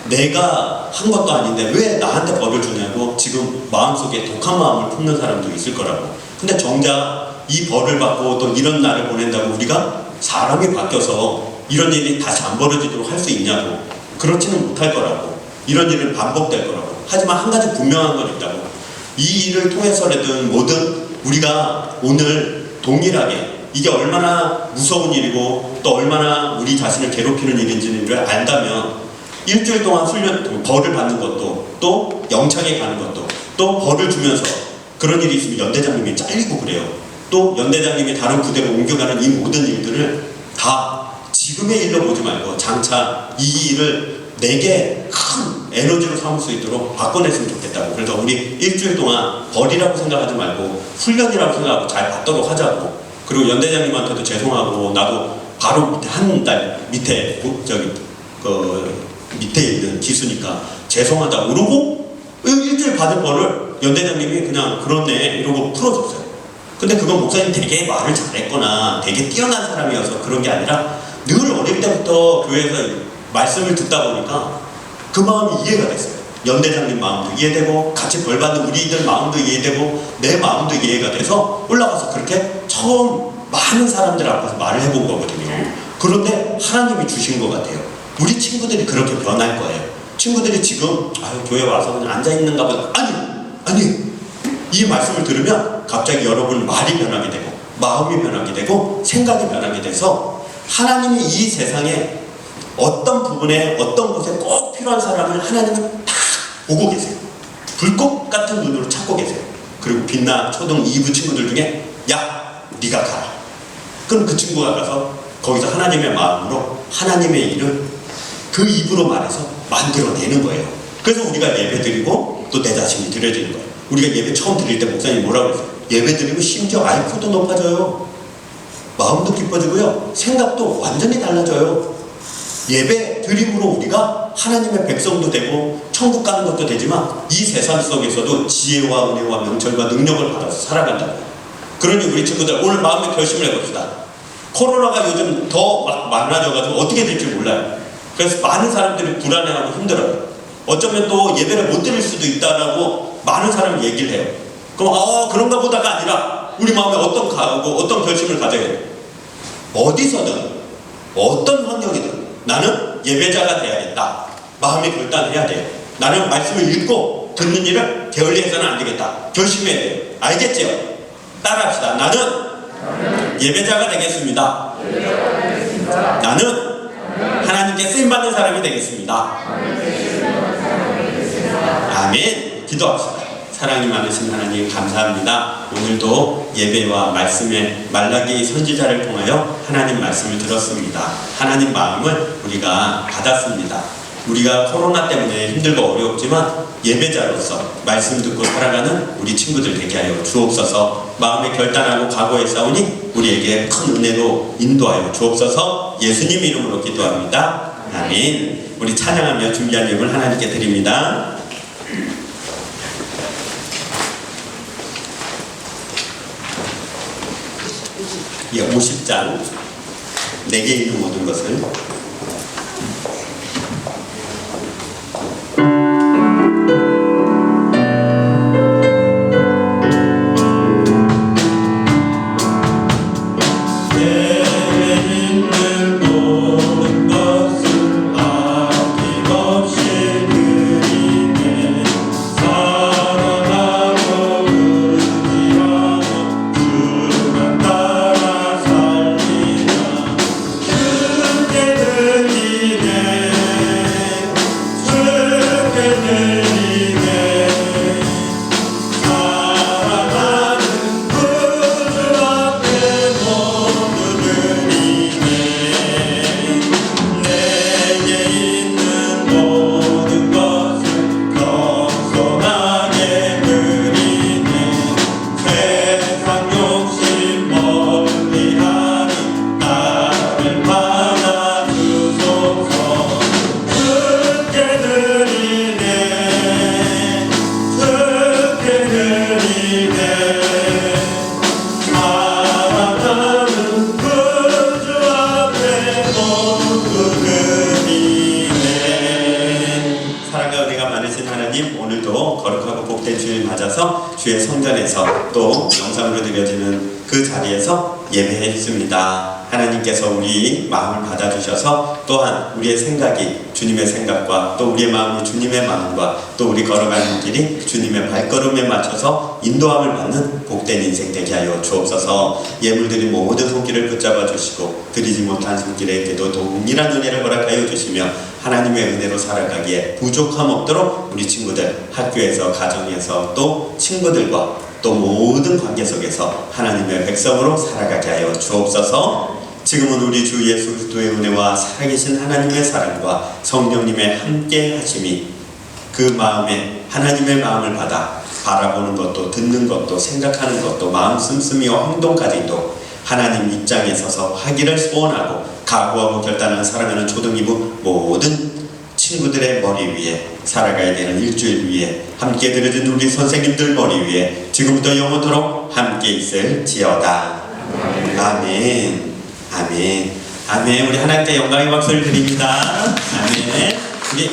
내가 한 것도 아닌데 왜 나한테 벌을 주냐고 지금 마음속에 독한 마음을 품는 사람도 있을 거라고. 근데 정작 이 벌을 받고 또 이런 날을 보낸다고 우리가 사람이 바뀌어서 이런 일이 다시 안 벌어지도록 할 수 있냐고. 그렇지는 못할 거라고. 이런 일은 반복될 거라고. 하지만 한 가지 분명한 건 있다고. 이 일을 통해서라든 뭐든 우리가 오늘 동일하게 이게 얼마나 무서운 일이고 또 얼마나 우리 자신을 괴롭히는 일인지를 안다면 일주일 동안 훈련, 벌을 받는 것도, 또 영창에 가는 것도, 또 벌을 주면서 그런 일이 있으면 연대장님이 잘리고 그래요. 또 연대장님이 다른 부대로 옮겨가는 이 모든 일들을 다 지금의 일로 보지 말고 장차 이 일을 내게 큰 에너지로 삼을 수 있도록 바꿔냈으면 좋겠다고. 그래서 우리 일주일 동안 벌이라고 생각하지 말고 훈련이라고 생각하고 잘 받도록 하자고. 그리고 연대장님한테도 죄송하고, 나도 바로 밑에 한 달 밑에 밑에 있는 기수니까 죄송하다고 그러고 일주일 받을 벌을 연대장님이 그냥 그렇네 이러고 풀어줬어요. 근데 그건 목사님 되게 말을 잘했거나 되게 뛰어난 사람이어서 그런 게 아니라 늘 어릴 때부터 교회에서 말씀을 듣다 보니까 그 마음이 이해가 됐어요. 연대장님 마음도 이해되고 같이 벌 받는 우리들 마음도 이해되고 내 마음도 이해가 돼서 올라가서 그렇게 처음 많은 사람들 앞에서 말을 해본 거거든요. 그런데 하나님이 주신 것 같아요. 우리 친구들이 그렇게 변할 거예요. 친구들이 지금 교회 와서 그냥 앉아있는가 보다. 아니 이 말씀을 들으면 갑자기 여러분 말이 변하게 되고 마음이 변하게 되고 생각이 변하게 돼서 하나님이 이 세상에 어떤 부분에 어떤 곳에 꼭 필요한 사람을 하나님은 다 보고 계세요. 불꽃 같은 눈으로 찾고 계세요. 그리고 빛나 초등 2부 친구들 중에 야 네가 가라. 그럼 그 친구가 가서 거기서 하나님의 마음으로 하나님의 일을 그 입으로 말해서 만들어내는 거예요. 그래서 우리가 예배 드리고 또 내 자신이 드려지는 거예요. 우리가 예배 처음 드릴 때 목사님이 뭐라고 했어요? 예배 드리고 심지어 IQ도 높아져요. 마음도 기뻐지고요. 생각도 완전히 달라져요. 예배 드림으로 우리가 하나님의 백성도 되고 천국 가는 것도 되지만 이 세상 속에서도 지혜와 은혜와 명철과 능력을 받아서 살아간다. 그러니 우리 친구들 오늘 마음의 결심을 해봅시다. 코로나가 요즘 더 막 많아져가지고 어떻게 될지 몰라요. 그래서 많은 사람들이 불안해하고 힘들어요. 어쩌면 또 예배를 못 드릴 수도 있다라고 많은 사람이 얘기를 해요. 그럼 그런가 보다가 아니라 우리 마음에 어떤 각오, 어떤 결심을 가져야 돼요. 어디서든 어떤 환경이든 나는 예배자가 돼야겠다. 마음의 결단해야 돼요. 나는 말씀을 읽고 듣는 일을 게을리해서는 안 되겠다. 결심해야 돼요. 알겠죠? 따라합시다. 나는 예배자가 되겠습니다. 나는 하나님께 쓰임받는 사람이 되겠습니다. 아멘. 기도합시다. 사랑이 많으신 하나님 감사합니다. 오늘도 예배와 말씀의 말라기 선지자를 통하여 하나님 말씀을 들었습니다. 하나님 마음을 우리가 받았습니다. 우리가 코로나 때문에 힘들고 어렵지만 예배자로서 말씀 듣고 살아가는 우리 친구들 되게 하여 주옵소서. 마음에 결단하고 각오해 싸우니 우리에게 큰 은혜로 인도하여 주옵소서. 예수님 이름으로 기도합니다. 아멘. 우리 찬양하며 준비한 예물 하나님께 드립니다. 예, 50장 내게 있는 모든 것을 오늘도 거룩하고 복된 주일 맞아서 주의 성전에서 또 영상으로 드려지는 그 자리에서 예배했습니다. 하나님께서 우리 마음을 받아주셔서 또한 우리의 생각이 주님의 생각과 또 우리의 마음이 주님의 마음과 또 우리 걸어가는 길이 주님의 발걸음에 맞춰서 인도함을 받는 복된 인생 되게 하여 주옵소서. 예물드린 모든 손길을 붙잡아 주시고 드리지 못한 손길에게도 동일한 은혜를 허락하여 주시며 하나님의 은혜로 살아가기에 부족함 없도록 우리 친구들 학교에서 가정에서 또 친구들과 또 모든 관계 속에서 하나님의 백성으로 살아가게 하여 주옵소서. 지금은 우리 주 예수 그리스도의 은혜와 살아계신 하나님의 사랑과 성령님의 함께 하심이 그 마음에 하나님의 마음을 받아 바라보는 것도 듣는 것도 생각하는 것도 마음 씀씀이와 행동까지도 하나님 입장에 서서 하기를 소원하고 각오하고 결단하는 사랑하는 초등이부 모든 친구들의 머리 위에 살아가야 되는 일주일 위에 함께 들어준 우리 선생님들 머리 위에 지금부터 영원토록 함께 있을지어다. 아멘. 아멘. 아멘. 우리 하나님께 영광의 박수를 드립니다. 아멘. 우리